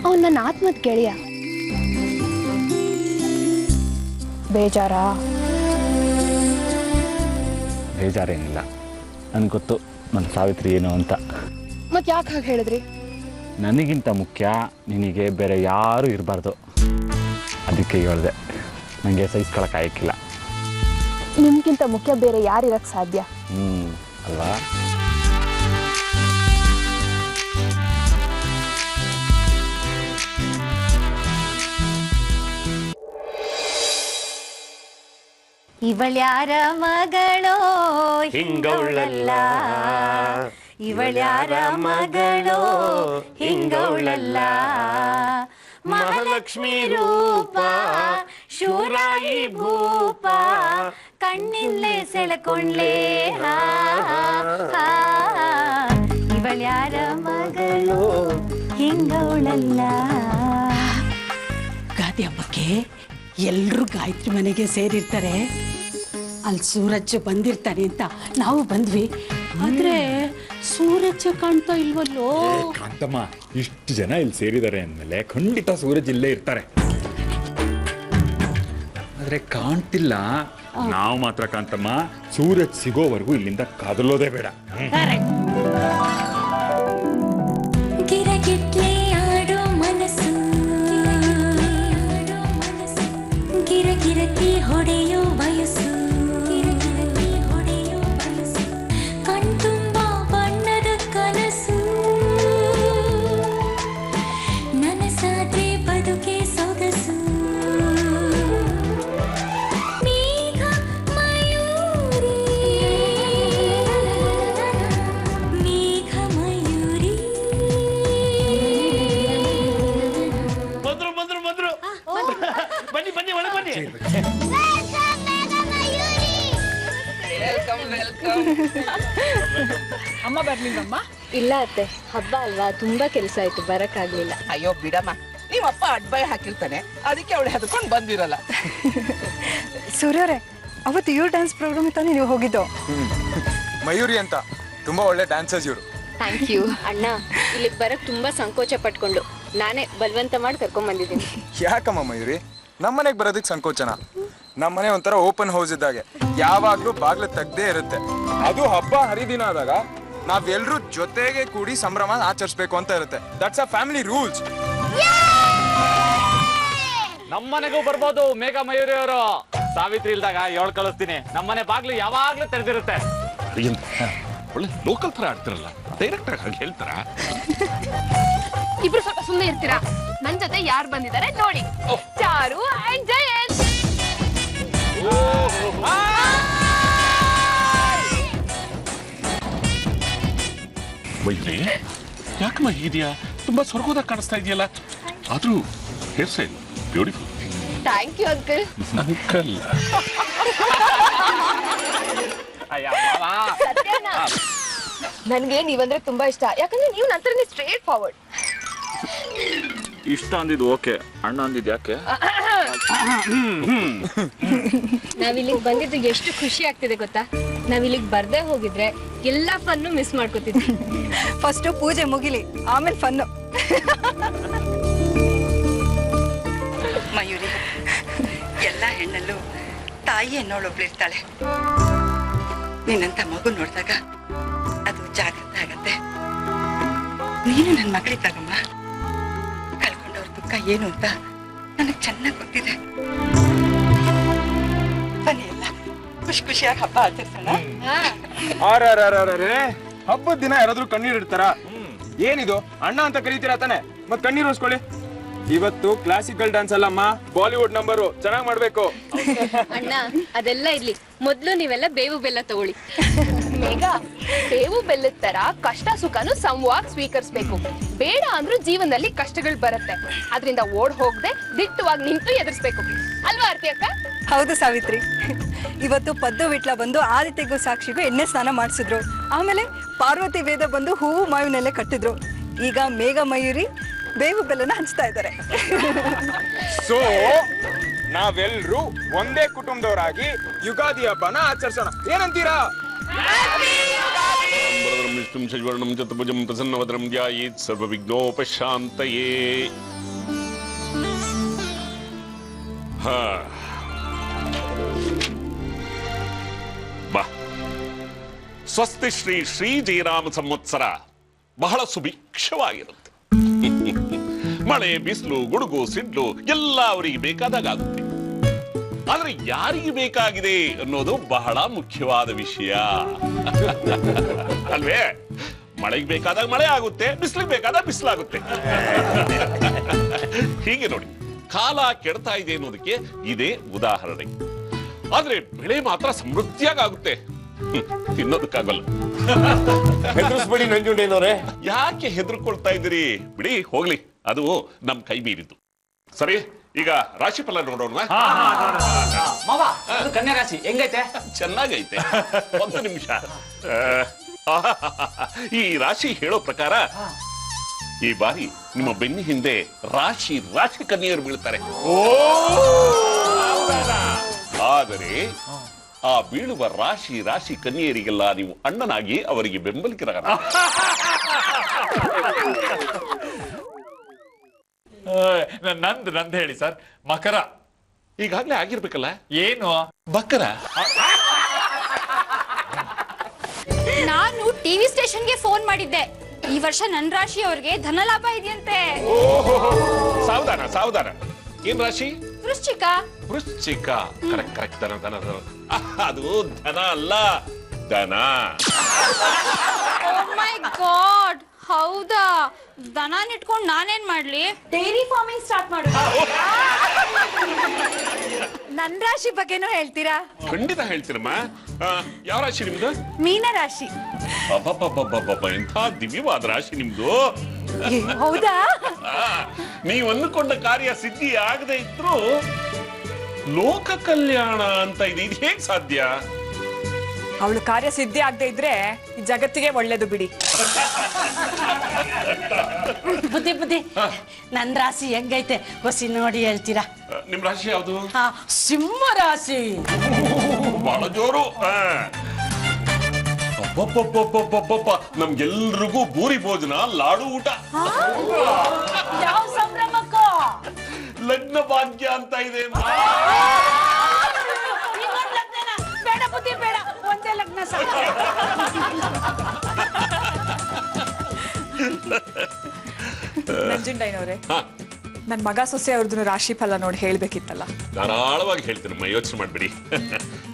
ಅವನು ನನ್ನ ಆತ್ಮದ ಗೆಳೆಯ. ಬೇಜಾರಾ? ಬೇಜಾರೇನಿಲ್ಲ. ನನಗೆ ಗೊತ್ತು ನನ್ನ ಸಾವಿತ್ರಿ ಏನು ಅಂತ. ಮತ್ತೆ ಯಾಕೆ ಹಾಗೆ ಹೇಳಿದ್ರಿ? ನನಗಿಂತ ಮುಖ್ಯ ನಿನಗೆ ಬೇರೆ ಯಾರೂ ಇರಬಾರ್ದು, ಅದಕ್ಕೆ ಹೇಳಿದೆ. ನನಗೆ ಸಹಿಸ್ಕೊಳಕ್ಕಾಗಿಲ್ಲ. ನಿಮ್ಗಿಂತ ಮುಖ್ಯ ಬೇರೆ ಯಾರಿರಕ್ಕೆ ಸಾಧ್ಯ? ಅಲ್ವಾ? ಇವಳ್ಯಾರ ಮಗಳೋ ಹಿಂಗೌಳಲ್ಲ, ಇವಳ್ಯಾರ ಮಗಳೋ ಹಿಂಗೌಳಲ್ಲ, ಮಹಾಲಕ್ಷ್ಮಿ ರೂಪ ಶೂರಾಯಿ ಭೂಪ, ಕಣ್ಣಿಲ್ಲೇ ಸೆಳೆಕೊಂಡ್ಲೇ ಇವಳ್ಯಾರ ಮಗಳೋ ಹಿಂಗೌಳಲ್ಲ. ಗಾದಿ ಹಬ್ಬಕ್ಕೆ ಎಲ್ರೂ ಗಾಯತ್ರಿ ಮನೆಗೆ ಸೇರಿರ್ತಾರೆ. ಅಲ್ಲಿ ಸೂರಜ್ ಬಂದಿರ್ತಾನೆ ಅಂತ ನಾವು ಬಂದ್ವಿ. ಆದ್ರೆ ಸೂರಜ್ ಕಾಣ್ತಾ ಇಲ್ವಲ್ಲೋ? ಕಾಂತಮ್ಮ, ಇಷ್ಟು ಜನ ಇಲ್ಲಿ ಸೇರಿದ್ದಾರೆ ಅಂದಮೇಲೆ ಖಂಡಿತ ಸೂರಜ್ ಇಲ್ಲೇ ಇರ್ತಾರೆ. ಆದ್ರೆ ಕಾಣ್ತಿಲ್ಲ. ನಾವು ಮಾತ್ರ ಕಾಂತಮ್ಮ ಸೂರಜ್ ಸಿಗೋವರೆಗೂ ಇಲ್ಲಿಂದ ಕದಲೋದೇ ಬೇಡ. ಗಿರಗಿಟ್ಲೆ ಆಡೋ ಮನಸ್ಸು, ಗಿರಗಿರತಿ ಹೊಡೆಯೋ ವಯಸ್ಸು, ಕಣ್ತುಂಬ ಬಣ್ಣದ ಕನಸು, ನನಸಾದ್ರೆ ಬದುಕೆ ಸೊಗಸು, ಮೇಘ ಮಯೂರಿ, ಮೇಘ ಮಯೂರಿ. ಬಂದ್ರು ಬಂದ್ರು ಬಂದ್ರು, ಬನ್ನಿ ಬನ್ನಿ ಒಳಗೆ ಬನ್ನಿ. ಅಮ್ಮ ಬರ್ಲಿಲ್ಲಮ್ಮ? ಇಲ್ಲ ಅತ್ತೆ, ಹಬ್ಬ ಅಲ್ವಾ, ತುಂಬಾ ಕೆಲಸ ಆಯ್ತು, ಬರಕ್ಕಾಗ್ಲಿಲ್ಲ. ಅಯ್ಯೋ ಬಿಡಮ್ಮ, ನೀವಪ್ಪ ಅಡ್ಬಾಯ್ ಹಾಕಿರ್ತಾನೆ, ಅದಕ್ಕೆ ಅವಳು ಹೆದರ್ಕೊಂಡು ಬಂದಿರಲ್ಲ. ಸೂರ್ಯರೇ, ಅವತ್ತು ಇವ್ರ ಡ್ಯಾನ್ಸ್ ಪ್ರೋಗ್ರಾಮ್ ತಾನೇ ನೀವು ಹೋಗಿದ್ದು? ಮಯೂರಿ ಅಂತ ತುಂಬಾ ಒಳ್ಳೆ ಡ್ಯಾನ್ಸರ್ಸ್ ಇವರು. ಥ್ಯಾಂಕ್ ಯು ಅಣ್ಣ. ಇಲ್ಲಿಗೆ ಬರಕ್ ತುಂಬಾ ಸಂಕೋಚ ಪಟ್ಕೊಂಡು ನಾನೇ ಬಲವಂತ ಮಾಡಿ ಕರ್ಕೊಂಡ್ ಬಂದಿದ್ದೀನಿ. ಯಾಕಮ್ಮ ಮಯೂರಿ, ನಮ್ಮನೆಗೆ ಬರೋದಕ್ಕೆ ಸಂಕೋಚನ? ನಮ್ಮನೆ ಒಂಥರ ಓಪನ್ ಹೌಸ್ ಇದ್ದಾಗೆ, ಯಾವಾಗ್ಲೂ ಬಾಗ್ಲು ತೆಗ್ದೇ ಇರುತ್ತೆ. ಅದು ಹಬ್ಬ ಹರಿದಿನ ಆದಾಗ ನಾವೆಲ್ಲರೂ ಜೊತೆಗೆ ಕೂಡಿ ಸಂಭ್ರಮ ಆಚರಿಸ್ಬೇಕು ಅಂತ ಇರುತ್ತೆ. That's a family rules. ನಮ್ಮನೆಗೂ ಬರ್ಬೋದು ಮೇಘ ಮಯೂರಿ ಅವರು. ಸಾವಿತ್ರಿ ಇಲ್ದಾಗ ಏಳ್ ಕಳಿಸ್ತೀನಿ. ನಮ್ಮನೆ ಬಾಗ್ಲು ಯಾವಾಗ್ಲೂ ತೆರೆದಿರುತ್ತೆ. ಒಳ್ಳೆ ಲೋಕಲ್ ತರ ಆಡ್ತಿರಲ್ಲ, ಡೈರೆಕ್ಟ್ ಆಗಿ ಹಾಗೆ ಹೇಳ್ತಾರ? ಇಬ್ರು ಸ್ವಲ್ಪ ಸುಮ್ಮನೆ ಇರ್ತೀರಾ? ನನ್ ಜೊತೆ ಯಾರು ಬಂದಿದ್ದಾರೆ ನೋಡಿ. ಚಾರು ಅಂಡ್ ಜಯಂತ್. ವೈದ್ರಿ, ಯಾಕಮ್ಮ ಹೀಗಿದೆಯಾ? ತುಂಬಾ ಸ್ವರ್ಗೋದಾಗ ಕಾಣಿಸ್ತಾ ಇದೆಯಲ್ಲ. ಆದ್ರೂ hair style beautiful. Thank you uncle. Uncle ನನ್ಗೆ ನೀವಂದ್ರೆ ತುಂಬಾ ಇಷ್ಟ, ಯಾಕಂದ್ರೆ ನೀವು ನಂತರ ಸ್ಟ್ರೇಟ್ ಫಾರ್ವರ್ಡ್. ಇಷ್ಟ ಅಂದಿದ್ದು ಓಕೆ, ಅಣ್ಣ ಅಂದಿದ್ದು ಯಾಕೆ? ನಾವಿಲ್ಲಿಗೆ ಬಂದಿದ್ದು ಎಷ್ಟು ಖುಷಿ ಆಗ್ತಿದೆ ಗೊತ್ತಾ? ನಾವಿಲ್ಲಿಗೆ ಬರ್ದೇ ಹೋಗಿದ್ರೆ ಎಲ್ಲಾ ಫನ್ನು ಮಿಸ್ ಮಾಡ್ಕೋತಿದ್ವಿ. ಫಸ್ಟ್ ಪೂಜೆ ಮುಗಿಲಿ, ಆಮೇಲೆ ಫನ್ನು. ಮಯೂರಿ, ಎಲ್ಲ ಹೆಣ್ಣಲ್ಲೂ ತಾಯಿ ಅನ್ನೋಳೊಬ್ಳು ಇರ್ತಾಳೆ. ನಿನ್ನಂತ ಮಗು ನೋಡಿದಾಗ ಅದು ನೀನು ನನ್ನ ಮಗಳಿದ್ದಾಗಮ್ಮ. ಕಳ್ಕೊಂಡವ್ರ ದುಃಖ ಏನು ಅಂತ ನನಗೆ ಚೆನ್ನಾಗಿ ಗೊತ್ತಿದೆ. ಬನ್ನಿ ಎಲ್ಲ ಖುಷಿ ಖುಷಿಯಾಗಿ ಹಬ್ಬ ಆಚರಿಸೋಣ. ಹಬ್ಬದ ದಿನ ಯಾರಾದ್ರೂ ಕಣ್ಣೀರ್ ಇಡ್ತಾರ? ಏನಿದು ಅಣ್ಣ ಅಂತ ಕರೀತೀರಾ ತಾನೆ, ಮತ್ ಕಣ್ಣೀರ್ ಉಳಿಸ್ಕೊಳ್ಳಿ. ಇವತ್ತು ಕ್ಲಾಸಿಕಲ್ ಡ್ಯಾನ್ಸ್ ಅಲ್ಲಮ್ಮ, ಬಾಲಿವುಡ್ ನಂಬರು. ಚೆನ್ನಾಗಿ ಮಾಡ್ಬೇಕು. ಅಣ್ಣ ಅದೆಲ್ಲ ಇರ್ಲಿ, ಮೊದ್ಲು ನೀವೆಲ್ಲ ಬೇವು ಬೆಲ್ಲ ತಗೊಳ್ಳಿ. ಮೇಘ, ಬೇವು ಬೆಲ್ಲದ ತರ ಕಷ್ಟ ಸುಖನು ಸಮವಾಗಿ ಸ್ವೀಕರಿಸ್ಬೇಕು. ಬೇಡ ಅಂದ್ರೂ ಜೀವನದಲ್ಲಿ ಕಷ್ಟಗಳು ಬರುತ್ತೆ, ಅದರಿಂದ ಓಡ್ ಹೋಗದೆ ದಿಟ್ಟವಾಗಿ ನಿಂತು ಎದುರಿಸ್ಬೇಕು ಅಲ್ವಾ ಆರ್ತಿ ಅಕ್ಕ? ಹೌದು ಸಾವಿತ್ರಿ. ಇವತ್ತು ಪದ್ದು ವಿಟ್ಲ ಬಂದು ಆದಿತ್ಯಗೂ ಸಾಕ್ಷಿಗೂ ಎಣ್ಣೆ ಸ್ನಾನ ಮಾಡಿಸಿದ್ರು. ಆಮೇಲೆ ಪಾರ್ವತಿ ವೇದ ಬಂದು ಹೂವು ಮಾವಿನೆಲೆ ಕಟ್ಟಿದ್ರು. ಈಗ ಮೇಘ ಮಯೂರಿ ಬೇವು ಬೆಲ್ಲನ ಹಂಚ್ತಾ ಇದ್ದಾರೆ. ಸೊ ನಾವೆಲ್ಲರೂ ಒಂದೇ ಕುಟುಂಬದವರಾಗಿ ಯುಗಾದಿ ಹಬ್ಬನ ಆಚರಿಸೋಣ. ಏನಂತೀರಾ? ವಿಷ್ಣುಂ ಶಶಿವರ್ಣಂ ಚತುರ್ಭುಜಂ ಪ್ರಸನ್ನವದನಂ ಧ್ಯಾಯೇತ್ ಸರ್ವವಿಘ್ನೋಪಶಾಂತಯೇ. ಬಾ. ಸ್ವಸ್ತಿ ಶ್ರೀ ಶ್ರೀ ಜಯರಾಮ ಸಂವತ್ಸರ ಬಹಳ ಸುಭಿಕ್ಷವಾಗಿರುತ್ತೆ. ಮಳೆ, ಬಿಸಿಲು, ಗುಡುಗು, ಸಿಡ್ಲು ಎಲ್ಲ ಅವರಿಗೆ ಬೇಕಾದಾಗ ಆಗುತ್ತೆ. ಆದ್ರೆ ಯಾರಿಗೆ ಬೇಕಾಗಿದೆ ಅನ್ನೋದು ಬಹಳ ಮುಖ್ಯವಾದ ವಿಷಯ ಅಲ್ವೇ? ಮಳೆಗೆ ಬೇಕಾದಾಗ ಮಳೆ ಆಗುತ್ತೆ, ಬಿಸಿಲಿಗೆ ಬೇಕಾದಾಗ ಬಿಸಿಲಾಗುತ್ತೆ. ಹೀಗೆ ನೋಡಿ, ಕಾಲ ಕೆಡ್ತಾ ಇದೆ ಅನ್ನೋದಕ್ಕೆ ಇದೇ ಉದಾಹರಣೆ. ಆದ್ರೆ ಬೆಳೆ ಮಾತ್ರ ಸಮೃದ್ಧಿಯಾಗುತ್ತೆ, ತಿನ್ನೋದಕ್ಕಾಗಲ್ಲ. ಹೆದರಿಸ್ಬೇಡಿ ನಂಜುಂಡೇನವ್ರೆ. ಯಾಕೆ ಹೆದರ್ಕೊಳ್ತಾ ಇದ್ದೀರಿ? ಬಿಡಿ ಹೋಗ್ಲಿ, ಅದು ನಮ್ ಕೈ ಮೀರಿದ್ದು. ಸರಿ, ಈಗ ರಾಶಿ ಫಲ ನೋಡೋಣ. ಕನ್ಯಾ ರಾಶಿ ಹೆಂಗೈತೆ? ಚೆನ್ನಾಗೈತೆ. ಒಂದು ನಿಮಿಷ. ಈ ರಾಶಿ ಹೇಳೋ ಪ್ರಕಾರ ಈ ಬಾರಿ ನಿಮ್ಮ ಬೆನ್ನಿ ಹಿಂದೆ ರಾಶಿ ರಾಶಿ ಕನ್ಯೆಯರು ಬೀಳ್ತಾರೆ. ಆದರೆ ಆ ಬೀಳುವ ರಾಶಿ ರಾಶಿ ಕನ್ಯೆಯರಿಗೆಲ್ಲ ನೀವು ಅಣ್ಣನಾಗಿ ಅವರಿಗೆ ಬೆಂಬಲಿಗರಾಗ. ನಂದು ಹೇಳಿ ಸರ್. ಮಕರ. ಈಗಾಗ್ಲೇ ಆಗಿರ್ಬೇಕಲ್ಲ? ಏನು ಬಕರ? ನಾನು ಟಿವಿ ಸ್ಟೇಷನ್ಗೆ ಫೋನ್ ಮಾಡಿದ್ದೆ. ಈ ವರ್ಷ ನನ್ನ ರಾಶಿ ಅವ್ರಿಗೆ ಧನಲಾಭ ಇದೆಯಂತೆ. ಸಾವಧಾನ ಸಾವಧಾನ. ಏನ್ ರಾಶಿ? ವೃಶ್ಚಿಕ. ವೃಶ್ಚಿಕ. Correct correct. ಧನ ಧನ ಧನ. ಅದು ಧನ ಅಲ್ಲ, ದನ. ಓ ಮೈ ಗಾಡ್, ಹೌದಾ? ದನ ಇಟ್ಕೊಂಡು ನಾನೇನ್ ಮಾಡ್ಲಿ? ಡೈರಿ ಫಾರ್ಮಿಂಗ್ ಸ್ಟಾರ್ಟ್ ಮಾಡು. ನನ್ ರಾಶಿ ಬಗ್ಗೆನೂ ಹೇಳ್ತೀರಾ? ಖಂಡಿತ ಹೇಳ್ತೀರಮ್ಮ. ಯಾವ ರಾಶಿ ನಿಮ್ದು? ಮೀನ ರಾಶಿ. ಅಬ್ಬಬ್ಬಬ್ಬಬ್ಬಬ್ಬ, ಎಂಥ ದಿವ್ಯವಾದ ರಾಶಿ ನಿಮ್ದು. ಹೌದಾ? ನೀವು ಅಂದುಕೊಂಡ ಕಾರ್ಯ ಸಿದ್ಧಿ ಆಗದೆ ಇದ್ರು ಲೋಕ ಕಲ್ಯಾಣ ಅಂತ ಇದೆ. ಇದು ಹೇಗ್ ಸಾಧ್ಯ? ಅವಳು ಕಾರ್ಯ ಸಿದ್ಧಿ ಆಗದೆ ಇದ್ರೆ ಈ ಜಗತ್ತಿಗೆ ಒಳ್ಳೇದು ಬಿಡಿ. ಬುದ್ಧಿ ಬುದ್ಧಿ, ನನ್ ರಾಶಿ ಹೆಂಗೈತೆ ಹೊಸಿ ನೋಡಿ ಹೇಳ್ತೀರಾ? ನಿಮ್ ರಾಶಿ ಯಾವುದು? ಸಿಂಹ ರಾಶಿ. ಬಹಳ ಜೋರು. ಅಬ್ಬಬ್ಬಬ್ಬಬ್ಬಬ್ಬಬ್ಬ, ನಮ್ಗೆಲ್ರಿಗೂ ಭೂರಿ ಭೋಜನ, ಲಾಡು ಊಟ. ಯಾವ ಸಂಭ್ರಮಕ್ಕ? ಲಗ್ನ ಭಾಗ್ಯ ಅಂತ ಇದೆ. ಬೇಡ ಬುದ್ಧಿ ಬೇಡ, ಒಂದೇ ಲಗ್ನ ಸಾಕು. ನಂಜುಂಡಯ್ಯನವ್ರೆ, ನನ್ ಮಗ ಸೊಸೆ ಅವ್ರದ್ದು ರಾಶಿ ಫಲ ನೋಡಿ ಹೇಳ್ಬೇಕಿತ್ತಲ್ಲ. ಧಾರಾಳವಾಗಿ ಹೇಳ್ತೀನಮ್ಮ, ಯೋಚನೆ ಮಾಡ್ಬಿಡಿ.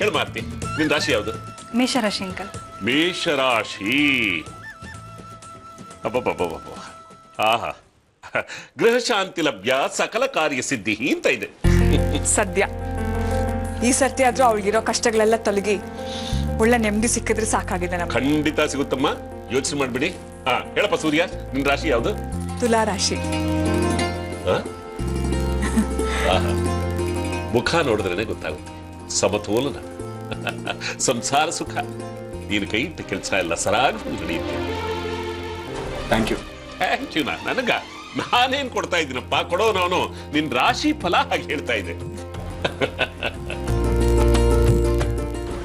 ಹೇಳ ಮಾರ್ತಿ, ನಿನ್ ರಾಶಿ ಯಾವುದು? ಮೇಷರಾಶಿ ಅಂಕಲ್. ಮೇಷರಾಶಿ. ಅಬ್ಬಬ್ಬಬ್ಬಬ್ಬ, ಆಹಾ. ಗೃಹ ಶಾಂತಿ ಲಭ್ಯ, ಸಕಲ ಕಾರ್ಯ ಸಿದ್ಧಿ ಅಂತ ಇದೆ. ಸದ್ಯ ಈ ಸರ್ತಿ ಆದ್ರೂ ಅವಳಿಗಿರೋ ಕಷ್ಟಗಳೆಲ್ಲ ತೊಲಗಿ ಒಳ್ಳೆ ನೆಮ್ಮದಿ ಸಿಕ್ಕಿದ್ರೆ ಸಾಕಾಗಿದೆ ನಮ್ಗೆ. ಖಂಡಿತ ಸಿಗುತ್ತಮ್ಮ, ಯೋಚನೆ ಮಾಡ್ಬಿಡಿ. ಹೇಳಪ್ಪ ಸೂರ್ಯ, ನಿನ್ ರಾಶಿ ಯಾವುದು? ತುಲಾ ರಾಶಿ. ಮುಖ ನೋಡಿದ್ರೇನೆ ಗೊತ್ತಾಗುತ್ತೆ. ಸಮತೋಲನ, ಸಂಸಾರ ಸುಖ. ನೀನು ಕೈ ಇಟ್ಟ ಕೆಲಸ ಎಲ್ಲ ಸರಾಗಿ ನಡೆಯುತ್ತೆ. Thank you. Thank you. ನನಗ ನಾನೇನ್ ಕೊಡ್ತಾ ಇದ್ದೀನಪ್ಪ, ಕೊಡೋ ನಾನು ನಿನ್ ರಾಶಿ ಫಲ ಹಾಗೆ ಹೇಳ್ತಾ ಇದ್ದೆ.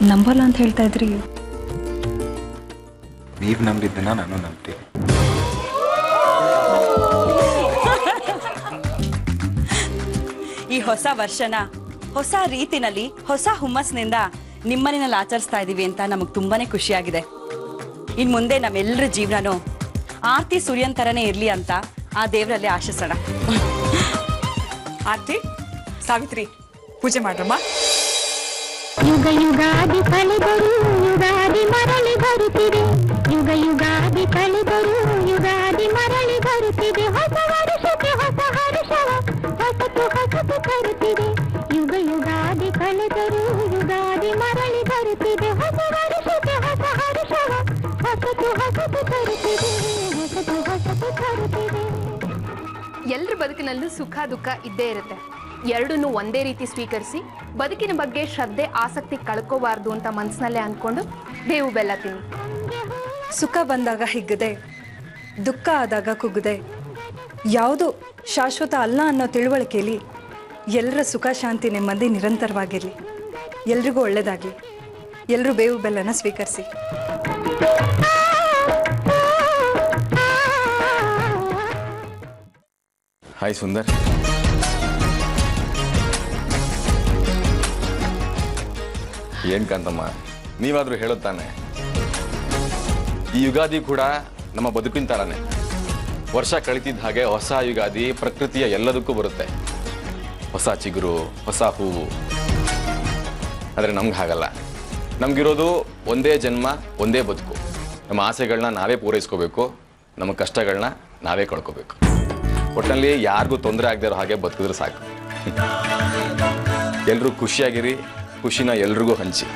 ನಂಬಲ್ಲ ಅಂತ ಹೇಳ್ತಾ ಇದ್ರಿ. ನೀವ್ ನಂಬಿದ್ದನ್ನ ನಾನು ನಂಬ್ತೀನಿ. ಈ ಹೊಸ ವರ್ಷನ ಹೊಸ ರೀತಿನಲ್ಲಿ ಹೊಸ ಹುಮ್ಮಸ್ನಿಂದ ನಿಮ್ಮನೆಯಲ್ಲಿ ಆಚರಿಸ್ತಾ ಇದೀವಿ ಅಂತ ನಮಗೆ ತುಂಬಾನೇ ಖುಷಿಯಾಗಿದೆ. ಇನ್ ಮುಂದೆ ನಮ್ಮೆಲ್ಲರ ಜೀವನನೂ ಆರ್ತಿ ಸೂರ್ಯನ್ ಥರನೇ ಇರ್ಲಿ ಅಂತ ಆ ದೇವರಲ್ಲಿ ಆಶಿಸೋಣ. ಆರ್ತಿ, ಸಾವಿತ್ರಿ, ಪೂಜೆ ಮಾಡ್ರಮ್ಮ. ಯುಗ ಯುಗಾದಿ ಕಳೆದರು ಯುಗಾದಿ ಮರಳಿ ಬರುತ್ತಿದೆ, ಯುಗ ಯುಗಾದಿ ಕಳೆದರು ಯುಗಾದಿ ಮರಳಿ ಬರುತ್ತಿದೆ, ಹೊಸ ವರುಷಕ್ಕೆ ಹೊಸ ಹರ್ಷವ ಹೊಸತು ಹೊಸತು ತರುತ್ತಿದೆ, ಯುಗ ಯುಗಾದಿ ಕಳೆದರು ಯುಗಾದಿ ಮರಳಿ ಬರುತ್ತಿದೆ, ಹೊಸ ವರುಷಕ್ಕೆ ಹೊಸ ಹರ್ಷವ ಹೊಸತು ಹೊಸತು ತರುತ್ತಿದೆ, ಹೊಸತು ಹೊಸತು ತರುತ್ತಿದೆ. ಎಲ್ರ ಬದುಕಿನಲ್ಲೂ ಸುಖ ದುಃಖ ಇದ್ದೇ ಇರುತ್ತೆ. ಎರಡನ್ನೂ ಒಂದೇ ರೀತಿ ಸ್ವೀಕರಿಸಿ ಬದುಕಿನ ಬಗ್ಗೆ ಶ್ರದ್ಧೆ ಆಸಕ್ತಿ ಕಳ್ಕೋಬಾರ್ದು ಅಂತ ಮನಸ್ಸಿನಲ್ಲೇ ಅಂದ್ಕೊಂಡು ಬೇವು ಬೆಲ್ಲ ತಿನ್ನಿ. ಸುಖ ಬಂದಾಗ ಹಿಗ್ಗದೆ, ದುಃಖ ಆದಾಗ ಕುಗ್ಗದೆ, ಯಾವುದು ಶಾಶ್ವತ ಅಲ್ಲ ಅನ್ನೋ ತಿಳುವಳಿಕೆಯಲ್ಲಿ ಎಲ್ಲರ ಸುಖ ಶಾಂತಿ ನೆಮ್ಮದಿ ನಿರಂತರವಾಗಿರಲಿ. ಎಲ್ರಿಗೂ ಒಳ್ಳೆಯದಾಗಲಿ. ಎಲ್ಲರೂ ಬೇವು ಬೆಲ್ಲನ ಸ್ವೀಕರಿಸಿ. ಹಾಯ್ ಸುಂದರ್. ಏನ್ ಕಾಂತಮ್ಮ, ನೀವಾದ್ರೂ ಹೇಳುತ್ತಾನೆ, ಈ ಯುಗಾದಿ ಕೂಡ ನಮ್ಮ ಬದುಕಿನ ಥರನೇ. ವರ್ಷ ಕಳೀತಿದ್ದ ಹಾಗೆ ಹೊಸ ಯುಗಾದಿ ಪ್ರಕೃತಿಯ ಎಲ್ಲದಕ್ಕೂ ಬರುತ್ತೆ. ಹೊಸ ಚಿಗುರು, ಹೊಸ ಹೂವು. ಆದರೆ ನಮ್ಗೆ ಹಾಗಲ್ಲ. ನಮಗಿರೋದು ಒಂದೇ ಜನ್ಮ, ಒಂದೇ ಬದುಕು. ನಮ್ಮ ಆಸೆಗಳನ್ನ ನಾವೇ ಪೂರೈಸ್ಕೋಬೇಕು, ನಮ್ಮ ಕಷ್ಟಗಳನ್ನ ನಾವೇ ಕಳ್ಕೋಬೇಕು. ಒಟ್ಟಿನಲ್ಲಿ ಯಾರಿಗೂ ತೊಂದರೆ ಆಗದೆ ಇರೋ ಹಾಗೆ ಬದುಕಿದ್ರೆ ಸಾಕು. ಎಲ್ರೂ ಖುಷಿಯಾಗಿರಿ, ಖುಷಿನ ಎಲ್ರಿಗೂ ಹಂಚಿ.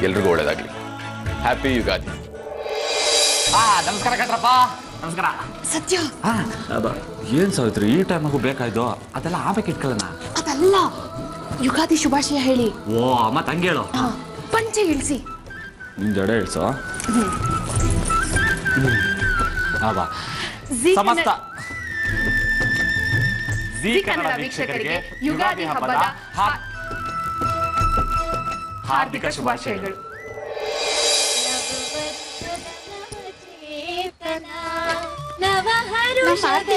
ಎಲ್ರಿಗೂ ಒಳ್ಳೇದಾಗಲಿ. ಹ್ಯಾಪಿ ಯುಗಾದಿ. ನಮಸ್ಕಾರ ಕಟ್ರಪ್ಪ. ನಮಸ್ಕಾರ. ಸತ್ಯ ಏನ್ ಸಾವಿತ್ರಿ ಈ ಟೈಮಾಗೂ ಬೇಕಾಯ್ತು? ಅದೆಲ್ಲ ಆಮೇಲೆ ಇಟ್ಕೊಳ್ಳೋಣ. ಅದಲ್ಲ, ಯುಗಾದಿ ಶುಭಾಶಯ ಹೇಳಿ. ಓ ಅಮ್ಮ ತಂಗೇಳು. ಪಂಚೆ ಇಳಿಸಿ. ನಿನ್ ಜಡೆ ಇಳ್ಸೋ. ಸಮಸ್ತ ಜೀ ಕನ್ನಡ ವೀಕ್ಷಕರಿಗೆ ಯುಗಾದಿ ಹಬ್ಬದ ಹಾರ್ದಿಕ ಶುಭಾಶಯಗಳು.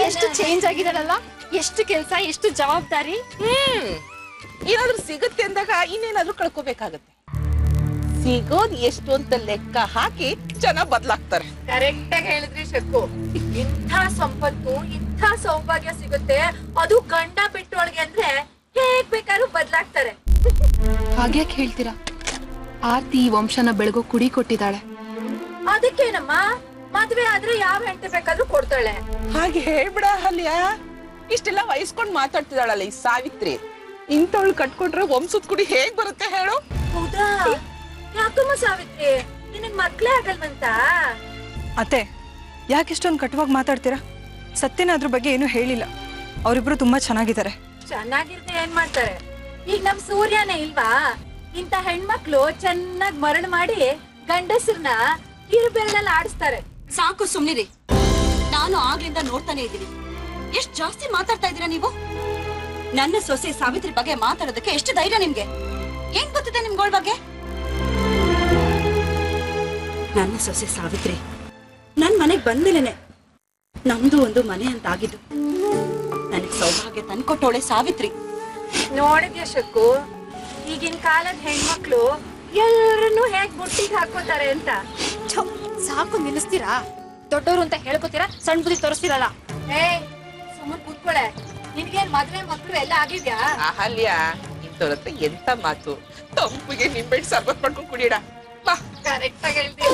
ಎಷ್ಟು ಚೇಂಜ್ ಆಗಿದಾರಲ್ಲ, ಎಷ್ಟು ಕೆಲಸ, ಎಷ್ಟು ಜವಾಬ್ದಾರಿ. ಏನಾದ್ರೂ ಸಿಗುತ್ತೆ ಅಂದಾಗ ಇನ್ನೇನಾದ್ರೂ ಕಳ್ಕೋಬೇಕಾಗತ್ತೆ. ಸಿಗೋದ್ ಎಷ್ಟು ಅಂತ ಲೆಕ್ಕ ಹಾಕಿ ಜನ ಬದಲಾಗ್ತಾರೆ. ಕರೆಕ್ಟ್ ಆಗಿ ಹೇಳಿದ್ರಿ ಶಕ್ಕು. ಇಂಥ ಸಂಪತ್ತು, ಇಂಥ ಸೌಭಾಗ್ಯ ಸಿಗುತ್ತೆ, ಅದು ಗಂಡ ಬಿಟ್ಟೊಳಗೆ ಅಂದ್ರೆ ಹೇಗ್ ಬೇಕಾದ್ರೂ ಬದಲಾಗ್ತಾರೆ. ಹಾಗ್ಯಾಕೆ ಹೇಳ್ತೀರಾ? ಆರ್ತಿ ಈ ವಂಶನ ಬೆಳಗೋ ಕುಡಿ ಕೊಟ್ಟಿದ್ದಾಳೆ. ಅದಕ್ಕೇನಮ್ಮ, ಮದ್ವೆ ಆದ್ರೆ ಯಾವ ಹೆಂಡತಿ ಬೇಕಾದ್ರೂ ಕೊಡ್ತಾಳೆ. ಹಾಗೆ ಹೇಳ್ಬಿಡ ಅಲ್ಯ. ಇಷ್ಟೆಲ್ಲ ವಹಿಸ್ಕೊಂಡ್ ಮಾತಾಡ್ತಿದ್ದಾಳಲ್ಲ ಈ ಸಾವಿತ್ರಿ. ಇಂಥವಳು ಕಟ್ಕೊಂಡ್ರೆ ವಂಶದ ಕುಡಿ ಹೇಗ್ ಬರುತ್ತೆ ಹೇಳು? ಹೌದಾ? ಯಾಕಮ್ಮ ಸಾವಿತ್ರಿ, ನಿನಗ್ ಮಕ್ಳೇ ಆಗಲ್ವಂತ? ಅತ್ತೆ, ಯಾಕಿಷ್ಟೊಂದು ಕಟುವಾಗಿ ಮಾತಾಡ್ತೀರಾ? ಸತ್ಯನ ಅದ್ರ ಬಗ್ಗೆ ಏನೂ ಹೇಳಿಲ್ಲ. ಅವರಿಬ್ರು ತುಂಬಾ ಚೆನ್ನಾಗಿದ್ದಾರೆ. ಚೆನ್ನಾಗಿರ್ದೆ ಏನ್ ಮಾಡ್ತಾರೆ? ಈಗ ನಮ್ ಸೂರ್ಯನೇ ಇಲ್ವಾ? ಇಂತ ಹೆಣ್ಮಕ್ಳು ಚೆನ್ನಾಗ್ ಮರಳು ಮಾಡಿ ಗಂಡಸರ್ನ ಕಿರುಬೆರಳಲ್ಲಿ ಆಡಿಸ್ತಾರೆ. ಸಾಕು ಸುಮ್ನಿರಿ. ನಾನು ಆಗ್ಲಿಂದ ನೋಡ್ತಾನೆ ಇದ್ದೀನಿ. ಎಷ್ಟ್ ಜಾಸ್ತಿ ಮಾತಾಡ್ತಾ ಇದ್ದೀರಾ ನೀವು. ನನ್ನ ಸೊಸೆ ಸಾವಿತ್ರಿ ಬಗ್ಗೆ ಮಾತಾಡೋದಕ್ಕೆ ಎಷ್ಟು ಧೈರ್ಯ ನಿಮ್ಗೆ? ಏನ್ ಗೊತ್ತಿದೆ ನಿಮ್ಗಳ ಬಗ್ಗೆ? ನನ್ನ ಸೊಸೆ ಸಾವಿತ್ರಿ ನನ್ ಮನೆಗ್ ಬಂದ್ಮೇಲೆನೆ ನಮ್ದು ಒಂದು ಮನೆ ಅಂತ ಆಗಿದ್ದು. ನನಗ್ ಸೌಭಾಗ್ಯ ತಂದ್ಕೊಟ್ಟೋಳೆ ಸಾವಿತ್ರಿ. ನೋಡಿದ್ಯಾ ಶಕ್ಕು, ಈಗಿನ ಕಾಲದ ಹೆಣ್ಮಕ್ಳು ಎಲ್ಲರನ್ನೂ ಹೇಗ್ ಬುಟ್ಟಿಗೆ ಹಾಕೋತಾರೆ ಅಂತ. ಸಾಕು ನಿಲ್ಲಿಸ್ತೀರಾ? ದೊಡ್ಡವರು ಅಂತ ಹೇಳ್ಕೊತೀರಾ, ಸಣ್ಣ ಬುದ್ಧಿ ತೋರಿಸ್ತೀರಲ್ಲ. ಸುಮ್ಮನೆ ಕೂತ್ಕೊಳೆ. ನಿನ್ಗೇನ್ ಮದ್ವೆ ಮಕ್ಳು ಎಲ್ಲ ಆಗಿದ್ಯಾ? ಅಹಲ್ಯ, ಇಂಥವ್ರತ್ರ ಎಂತ ಮಾತು. ತಂಪಿಗೆ ನಿಂಬೆಹಣ್ಣು ಸರ್ಬತ್ ಮಾಡ್ಕೊಂಡು ಕುಡಿಯಡ. ಬಾ. ಕರೆಕ್ಟ್ ಆಗಿ ಹೇಳ್ತೀನಿ.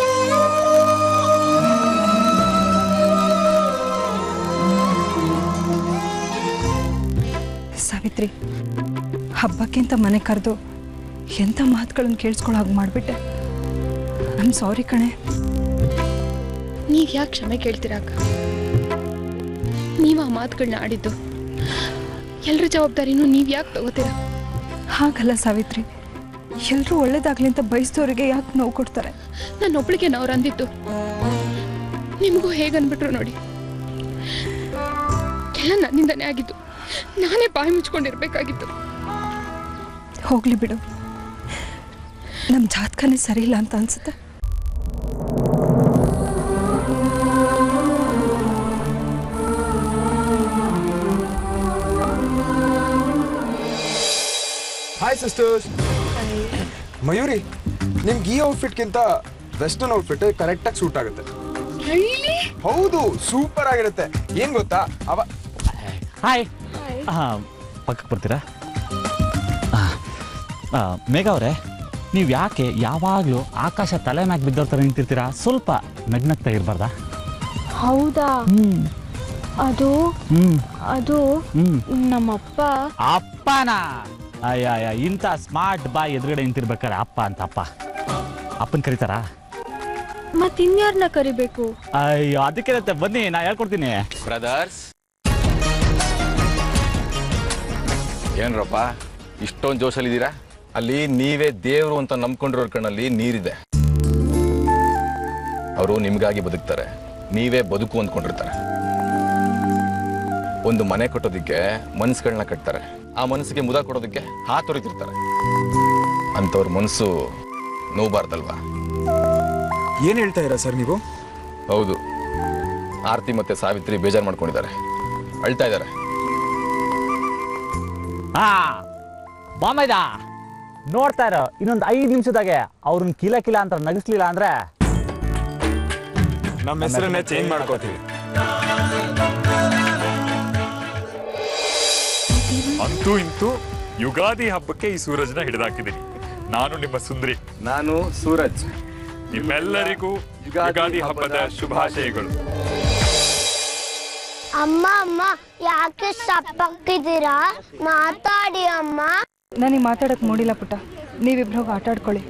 ಸಾವಿತ್ರಿ, ಹಬ್ಬಕ್ಕಿಂತ ಮನೆ ಕರೆದು ಎಂಥ ಮಾತುಗಳನ್ನು ಕೇಳಿಸ್ಕೊಳ್ಳೋ ಹಾಗೆ ಮಾಡಿಬಿಟ್ಟೆ. ಐ ಆಮ್ ಸಾರಿ ಕಣೆ. ನೀವ್ ಯಾಕೆ ಕ್ಷಮೆ ಕೇಳ್ತೀರಾಕ? ನೀವ್ ಆ ಮಾತುಗಳನ್ನ ಆಡಿದ್ದು, ಎಲ್ರ ಜವಾಬ್ದಾರಿನೂ ನೀವ್ ಯಾಕೆ ತಗೋತೀರಾ? ಹಾಗಲ್ಲ ಸಾವಿತ್ರಿ, ಎಲ್ಲರೂ ಒಳ್ಳೇದಾಗ್ಲಿ ಅಂತ ಬಯಸಿದವರಿಗೆ ಯಾಕೆ ನೋವು ಕೊಡ್ತಾರೆ? ನನ್ನ ಒಬ್ಳಿಗೆ ಅವ್ರು ಅಂದಿದ್ದು, ನಿಮಗೂ ಹೇಗನ್ಬಿಟ್ರು ನೋಡಿ. ಎಲ್ಲ ನನ್ನಿಂದನೇ ಆಗಿದ್ದು. ನಾನೇ ಬಾಯಿ ಮುಚ್ಕೊಂಡಿರ್ಬೇಕಾಗಿತ್ತು. ಹೋಗ್ಲಿ ಬಿಡು, ನಮ್ಮ ಜಾತಕನೇ ಸರಿ ಇಲ್ಲ ಅಂತ ಅನ್ಸುತ್ತೆ. Hi sisters. ಮಯೂರಿ, ನಿಮ್ಗೆ ಈ ಔಟ್ಫಿಟ್ಗಿಂತ ವೆಸ್ಟರ್ನ್ ಔಟ್ಫಿಟ್ ಕರೆಕ್ಟಾಗಿ ಸೂಟ್ ಆಗುತ್ತೆ. ಹೌದು, ಸೂಪರ್ ಆಗಿರುತ್ತೆ. ಏನ್ ಗೊತ್ತಾ, ಹಾಯ್ ಪಕ್ಕಕ್ಕೆ ಬರ್ತೀರಾ? ಮೇಘ ಅವರೇ, ನೀವು ಯಾಕೆ ಯಾವಾಗಲೂ ಆಕಾಶ ತಲೆ ಮ್ಯಾಗ ಬಿದ್ದವ್ರ ಥರ ನಿಂತಿರ್ತೀರಾ? ಸ್ವಲ್ಪ ನಗ್ನಗ್ತಾ ಇರಬಾರ್ದಾ? ಹೌದಾ? ಅದು ನಮ್ಮಪ್ಪ. ಅಪ್ಪನಾ? ಅಯ್ಯ, ಇಂಥ ಸ್ಮಾರ್ಟ್ ಬಾಯ್ ಎದುರುಗಡೆ ನಿಂತಿರ್ಬೇಕಾರೆ ಅಪ್ಪ ಅಂತ ಅಪ್ಪನ ಕರೀತಾರಾ? ಮತ್ತಿನ್ಯಾರನ್ನ ಕರಿಬೇಕು? ಅಯ್ಯೋ, ಅದಕ್ಕೆ ಬನ್ನಿ, ನಾ ಹೇಳ್ಕೊಡ್ತೀನಿ. ಬ್ರದರ್ಸ್, ಏನ್ರಪ್ಪ ಇಷ್ಟೊಂದು ಜೋಶಲ್ಲಿದ್ದೀರಾ? ಅಲ್ಲಿ ನೀವೇ ದೇವರು ಅಂತ ನಂಬ್ಕೊಂಡಿರೋರ್ ಕಣ್ಣಲ್ಲಿ ನೀರಿದೆ. ಅವರು ನಿಮ್ಗಾಗಿ ಬದುಕ್ತಾರೆ, ನೀವೇ ಬದುಕು ಅಂದ್ಕೊಂಡಿರ್ತಾರೆ. ಒಂದು ಮನೆ ಕಟ್ಟೋದಿಕ್ಕೆ ಮನ್ಸುಗಳನ್ನ ಕಟ್ತಾರೆ, ಆ ಮನಸ್ಸಿಗೆ ಮುದ ಕೊಡೋದಕ್ಕೆ ಹಾತೊರಿತಿರ್ತಾರೆ. ಅಂತವ್ರ ಮನಸ್ಸು ನೋವಾರ್ದಲ್ವಾ? ಏನ್ ಹೇಳ್ತಾ ಇರಾ ಸರ್ ನೀವು? ಹೌದು, ಆರ್ತಿ ಮತ್ತೆ ಸಾವಿತ್ರಿ ಬೇಜಾರು ಮಾಡ್ಕೊಂಡಿದ್ದಾರೆ, ಅಳ್ತಾ ಇದ್ದಾರೆ. ಬಾಮೈದ ನೋಡ್ತಾ ಇರೋ, ಇನ್ನೊಂದು 5 ನಿಮಿಷದಾಗೆ ಅವ್ರನ್ನ ಕಿಲ ಅಂತ ನಗಿಸ್ಲಿಲ್ಲ ಅಂದ್ರೆ ನಮ್ಮ ಹೆಸರನ್ನೇ ಚೇಂಜ್ ಮಾಡ್ಕೋತೀವಿ. ಅಂತೂ ಇಂತೂ ಯುಗಾದಿ ಹಬ್ಬಕ್ಕೆ ಈ ಸೂರಜ್ನ ಹಿಡಿದಾಕಿದ್ದೀನಿ. ನಾನು ನಿಮ್ಮ ಸುಂದ್ರಿ. ನಾನು ಸೂರಜ್. ನಿಮ್ಮೆಲ್ಲರಿಗೂ ಯುಗಾದಿ ಹಬ್ಬದ ಶುಭಾಶಯಗಳು. ಅಮ್ಮ ಯಾಕೆ ಸಪ್ಪಕ್ಕಿದ್ದೀರಾ? ಮಾತಾಡಿ ಅಮ್ಮ. ನನಗೆ ಮಾತಾಡಕ್ ಮೂಡಿಲ್ಲ ಪುಟ್ಟ, ನೀವಿಬ್ರು ಹೋಗಿ ಆಟ ಆಡ್ಕೊಳ್ಳಿ.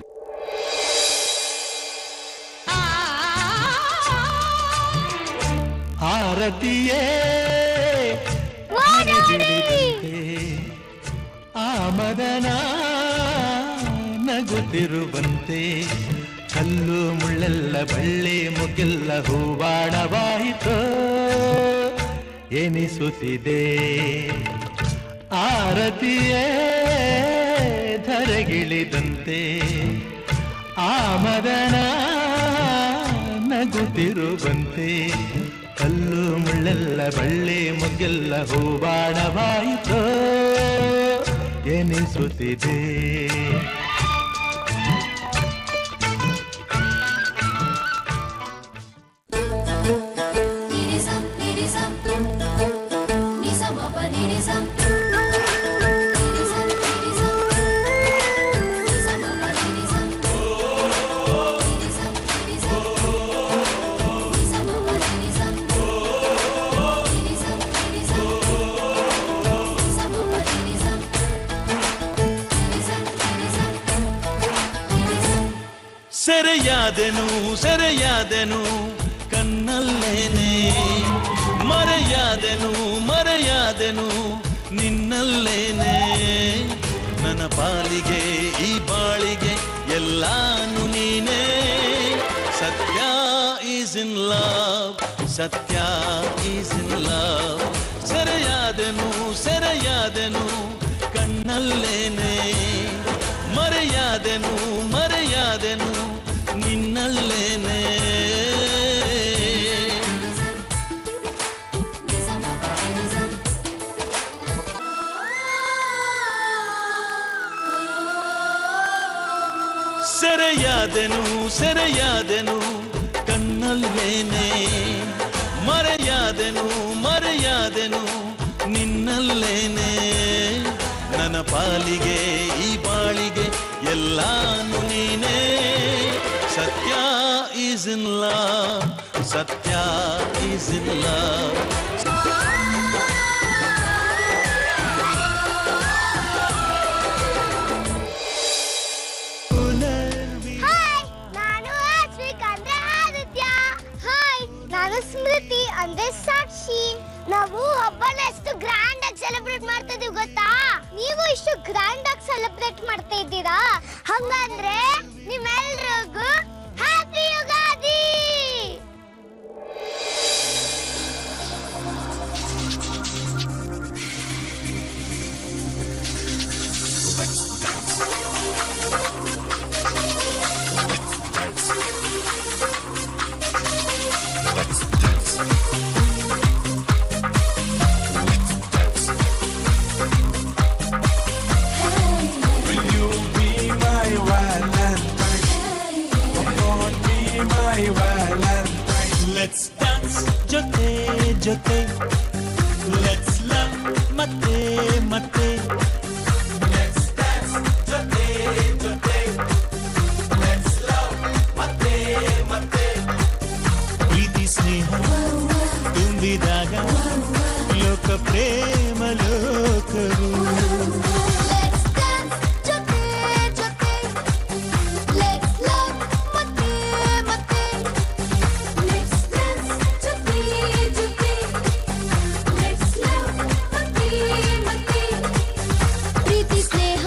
ಆರತಿಯೇ ಆಮದನ ನಗುತ್ತಿರುವಂತೆ, ಕಲ್ಲು ಮುಳ್ಳೆಲ್ಲ ಬಳ್ಳಿ ಮುಗಿಲ್ಲ ಹೂವಾಡವಾಯಿತು ಎನಿಸುತ್ತಿದೆ. ಆರತಿಯೇ ಧರೆಗಿಳಿದಂತೆ, ಆಮದನ ನಗುತ್ತಿರುವಂತೆ, ಕಲ್ಲು ಮುಳ್ಳೆಲ್ಲ ಬಳ್ಳಿ ಮುಗಿಲ್ಲ ಹೂವಾಡವಾಯಿತು ಎನಿಸುತ್ತಿದೆ. ಸೆರೆಯಾದೆನು ಕಣ್ಣಲ್ಲೇನೆ, ಮರೆಯಾದೆನು ನಿನ್ನಲ್ಲೇನೆ. ನನ್ನ ಪಾಲಿಗೆ ಈ ಬಾಳಿಗೆ ಎಲ್ಲಾನು ನೀನೇ. ಸತ್ಯ ಈಸ್ ಇನ್ ಲವ್, ಸತ್ಯ ಈಸ್ ಇನ್ ಲವ್. ಸೆರೆಯಾದೆನು ಕಣ್ಣಲ್ಲೇನೆ, ಮರೆಯಾದೆನು ನಿನ್ನಲ್ಲೇನೆ. ಸೆರೆಯಾದೆನು ಕಣ್ಣಲ್ಲೇನೆ, ಮರೆಯಾದೆನು ನಿನ್ನಲ್ಲೇನೆ. ನನ್ನ ಪಾಲಿಗೆ ಈ ಬಾಳಿಗೆ ಎಲ್ಲಾನು ನೀನೇ. ಸತ್ಯ ಈಸ್ ಇನ್ ಲವ್, ಸತ್ಯ ಈಸ್ ಇನ್ ಲವ್. ಸ್ಮೃತಿ ಅಂದ್ರೆ ಸಾಕ್ಷಿ. ನಾವು ಹಬ್ಬನ ಎಷ್ಟು ಗ್ರ್ಯಾಂಡ್ ಆಗಿ ಸೆಲೆಬ್ರೇಟ್ ಮಾಡ್ತಾ ಇದೀವಿ ಗೊತ್ತಾ? ನೀವು ಇಷ್ಟು ಗ್ರ್ಯಾಂಡ್ ಆಗಿ ಸೆಲೆಬ್ರೇಟ್ ಮಾಡ್ತಾ ಇದ್ದೀರಾ, ಹಂಗಂದ್ರೆ ನಿಮ್ಮೆಲ್ರಿಗೂ ಹ್ಯಾಪಿ ಯುಗಾದಿ. ಜೊತೆ ಲೆಟ್ಸ್ ಲವ್ ಮತ್ತೆ ಮತ್ತೆ ಪ್ರೀತಿ ಸ್ನೇಹ ತುಂಬಿದಾಗ ಲೋಕ ಪ್ರೇಮ ಲೋಕವು ಪ್ರೀತಿ ಸ್ನೇಹ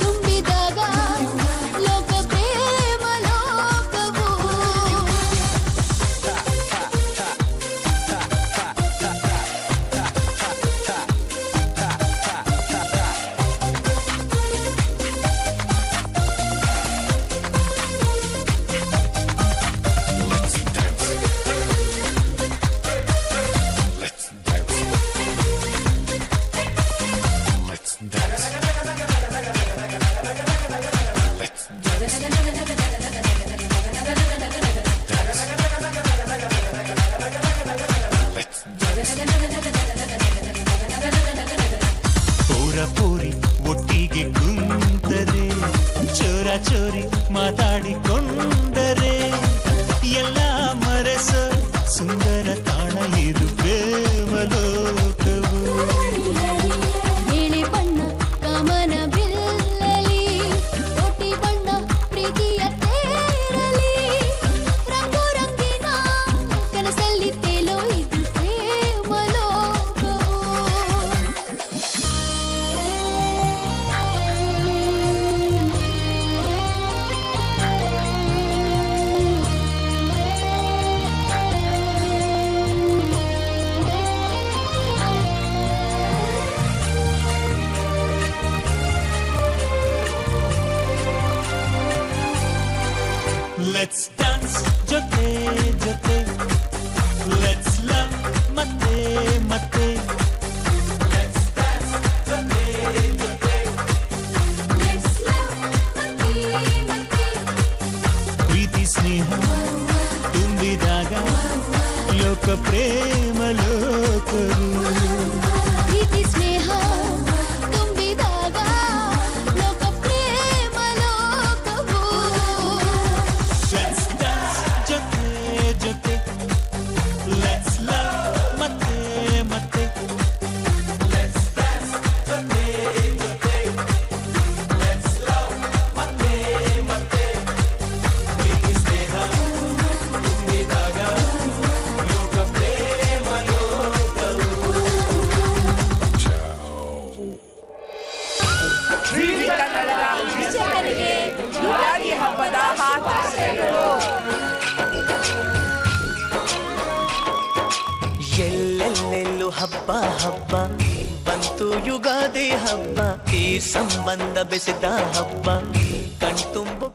ತುಂಬಿದಾಗ ಲೋಕ ಪ್ರೇಮ ಲೋಕವು ಪೂರ ಪೂರಿ ಒಟ್ಟಿಗೆ ಕುಂತರೆ ಚೋರ ಚೋರಿ ಮಾತಾಡಿಕೊಂಡರೆ ಎಲ್ಲ ಮರೆಸ ಸುಂದರ ತಾಣ ಇದು ಪ್ರೇಮ ಲೋಕವು ನೀಲಿ ಬಣ್ಣ ಕಾಮನ ಬಿಲ್ಲಲಿ ಕೋಟಿ ಬಣ್ಣ ಪ್ರೀತಿಯ ತೇರಲಿ ರಂಗು ರಂಗಿನ ಕನಸಲ್ಲಿ ತೇಲೋ ಇದು ಪ್ರೇಮ ಲೋಕವು ಲೆಟ್ಸ್ ಡಾನ್ಸ್ ಜೊತೆ ಜೊತೆ ಲೆಟ್ಸ್ ಲವ್ ಮತ್ತೆ ಮತ್ತೆ ಪ್ರೀತಿ ಸ್ನೇಹ ತುಂಬಿದಾಗ ಲೋಕ ಪ್ರೇಮ ಲೋಕವು ಪ್ರೀತಿ ಸ್ನೇಹ ತುಂಬಿದಾಗ ಲೋಕ ಪ್ರೇಮ ಲೋಕವು ಲೆಟ್ಸ್ ಡಾನ್ಸ್ ಜೊತೆ ಜೊತೆ ಲೆಟ್ಸ್ ಲವ್ ಮತ್ತೆ ಮತ್ತೆ ಪ್ರೀತಿ ಸ್ನೇಹ ತುಂಬಿದಾಗ ಲೋಕ ಪ್ರೇಮ ಲೋಕವು ವೀಕ್ಷಕರಿಗೆ ಯುಗಾದಿ ಹಬ್ಬದ ಹಾರೈಕೆಗಳು. ಎಲ್ಲೆಲ್ಲೆಲ್ಲೂ ಹಬ್ಬ ಹಬ್ಬ ಬಂತು ಯುಗಾದಿ ಹಬ್ಬ ಈ ಸಂಬಂಧ ಬೆಸೆದ ಹಬ್ಬ ಕಣ್ತುಂಬು